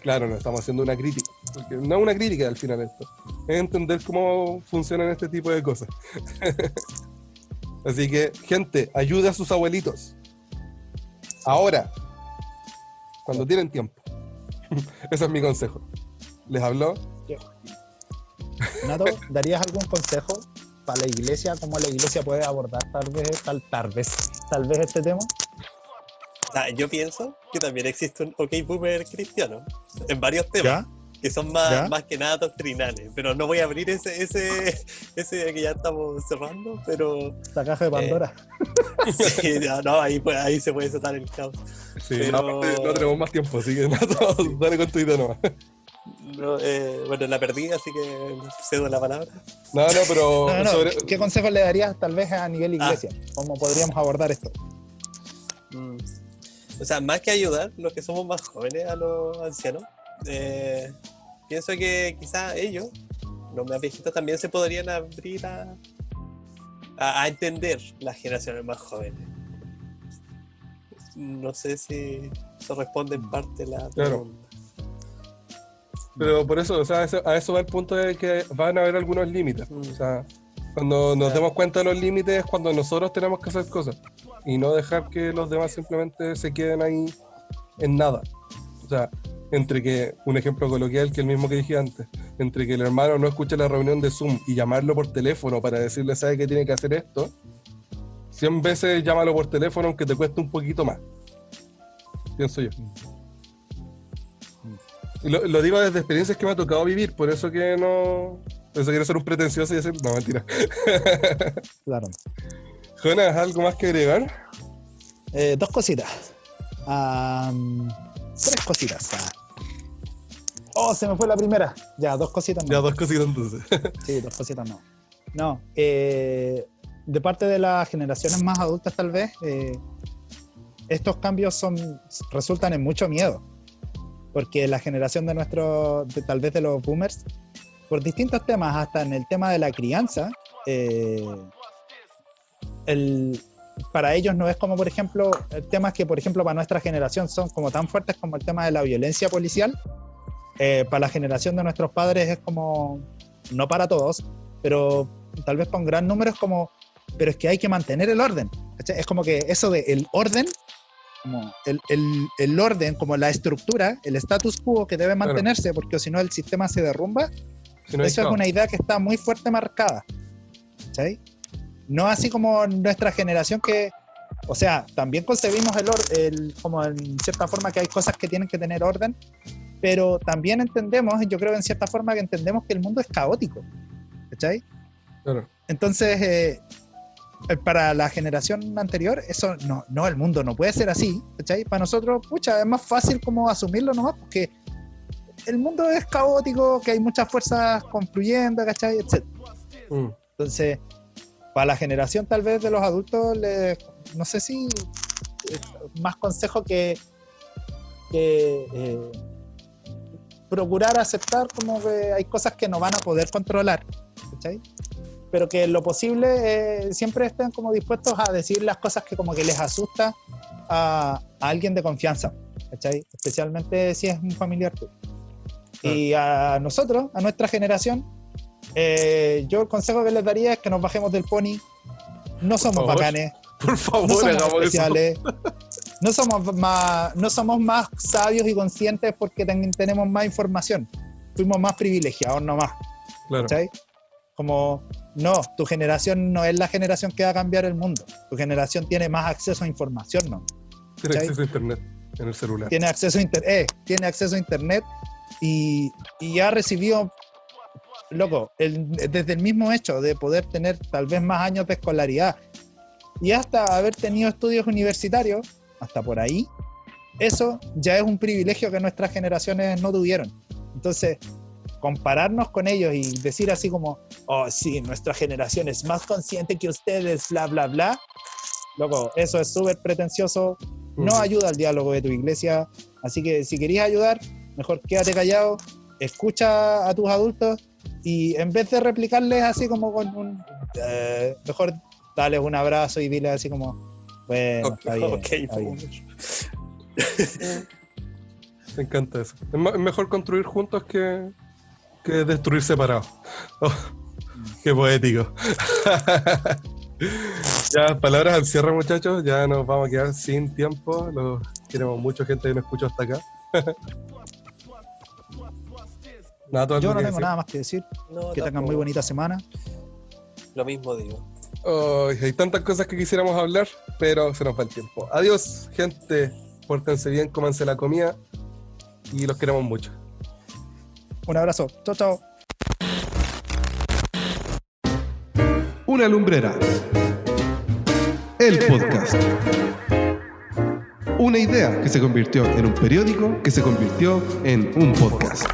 claro, no estamos haciendo una crítica, porque no es una crítica al final esto, es entender cómo funcionan este tipo de cosas. Así que, gente, ayude a sus abuelitos. Ahora, cuando tienen tiempo. Ese es mi consejo. ¿Les habló? Nato, ¿darías algún consejo para la iglesia? ¿Cómo la iglesia puede abordar tal vez este tema? O sea, yo pienso que también existe un OK Boomer cristiano en varios temas. ¿Ya? Que son ¿Ya? más que nada doctrinales, pero no voy a abrir ese que ya estamos cerrando, pero La caja de Pandora. sí, no, ahí se puede desatar el caos. Sí, Pero- aparte no tenemos más tiempo, así que dale con tu idea nomás. No, bueno, la perdí, así que cedo la palabra. No, pero No. sobre... ¿Qué consejos le darías tal vez a nivel iglesia? ¿Cómo podríamos abordar esto? O sea, más que ayudar, los que somos más jóvenes a los ancianos, pienso que quizás ellos, los más viejitos, también se podrían abrir a entender las generaciones más jóvenes. No sé si eso responde en parte la Claro. pregunta. Pero por eso, o sea, a eso va el punto de que van a haber algunos límites. O sea, cuando nos Claro. demos cuenta de los límites es cuando nosotros tenemos que hacer cosas y no dejar que los demás simplemente se queden ahí en nada. O sea, entre que, un ejemplo coloquial que el mismo que dije antes, entre que el hermano no escuche la reunión de Zoom y llamarlo por teléfono para decirle, ¿sabe que tiene que hacer esto? 100 veces llámalo por teléfono aunque te cueste un poquito más. Pienso yo. Y lo digo desde experiencias que me ha tocado vivir, por eso que no... Por eso quiero ser un pretencioso y decir, no, mentira. Claro. Jonas, ¿algo más que agregar? Dos cositas. Tres cositas. Oh, se me fue la primera. Ya, dos cositas más. Ya, dos cositas entonces. Sí, dos cositas no. No, de parte de las generaciones más adultas tal vez, estos cambios resultan en mucho miedo. Porque la generación tal vez de los boomers, por distintos temas, hasta en el tema de la crianza, para ellos no es como, por ejemplo, temas que, por ejemplo, para nuestra generación son como tan fuertes como el tema de la violencia policial. Para la generación de nuestros padres es como, no para todos, pero tal vez con gran número es como, pero es que hay que mantener el orden. ¿Cachai? Es como que eso de el orden, como el orden, como la estructura, el status quo que debe mantenerse, porque si no el sistema se derrumba. Si no hay Eso es caos. una idea que está muy fuerte marcada. ¿Sí? No así como nuestra generación que, o sea, también concebimos como en cierta forma que hay cosas que tienen que tener orden, pero también entendemos, yo creo en cierta forma que entendemos que el mundo es caótico. ¿Cachai? Claro. Entonces, para la generación anterior, eso no, el mundo no puede ser así. ¿Cachai? Para nosotros, pucha, es más fácil como asumirlo nomás, porque el mundo es caótico, que hay muchas fuerzas confluyendo, ¿cachai? Etc. Entonces, para la generación tal vez de los adultos, no sé si más consejo que procurar aceptar como que hay cosas que no van a poder controlar, ¿cachai? Pero que en lo posible siempre estén como dispuestos a decir las cosas que como que les asusta a alguien de confianza, ¿cachai? Especialmente si es un familiar tuyo. Y a nosotros, a nuestra generación, yo el consejo que les daría es que nos bajemos del pony. No somos bacanes, Por favor, no somos hagamos especiales, no somos más sabios y conscientes porque tenemos más información. Fuimos más privilegiados nomás. Claro. ¿Cachai? Como, no, tu generación no es la generación que va a cambiar el mundo. Tu generación tiene más acceso a información, ¿no? Tiene ¿Cachai? acceso a internet en el celular. Tiene acceso a internet y ha recibido, loco, desde el mismo hecho de poder tener tal vez más años de escolaridad y hasta haber tenido estudios universitarios, hasta por ahí, eso ya es un privilegio que nuestras generaciones no tuvieron. Entonces, compararnos con ellos y decir así como, oh sí, nuestra generación es más consciente que ustedes, bla, bla, bla, loco, eso es súper pretencioso, no ayuda al diálogo de tu iglesia. Así que si querías ayudar, mejor quédate callado, escucha a tus adultos y en vez de replicarles así como con un... mejor darles un abrazo y diles así como, bueno, está bien, está bien. Me encanta eso. Es mejor construir juntos que destruir separados. Oh, qué poético. Ya, palabras al cierre, muchachos. Ya nos vamos a quedar sin tiempo. Los queremos mucho, gente que nos escuchó hasta acá. Yo no tengo nada más que decir. No, que tengan muy bonita semana. Lo mismo digo. Oh, hay tantas cosas que quisiéramos hablar, pero se nos va el tiempo. Adiós, gente. Pórtense bien, cómanse la comida y los queremos mucho. Un abrazo. Chao, chao. Una lumbrera. El podcast. Una idea que se convirtió en un periódico que se convirtió en un podcast.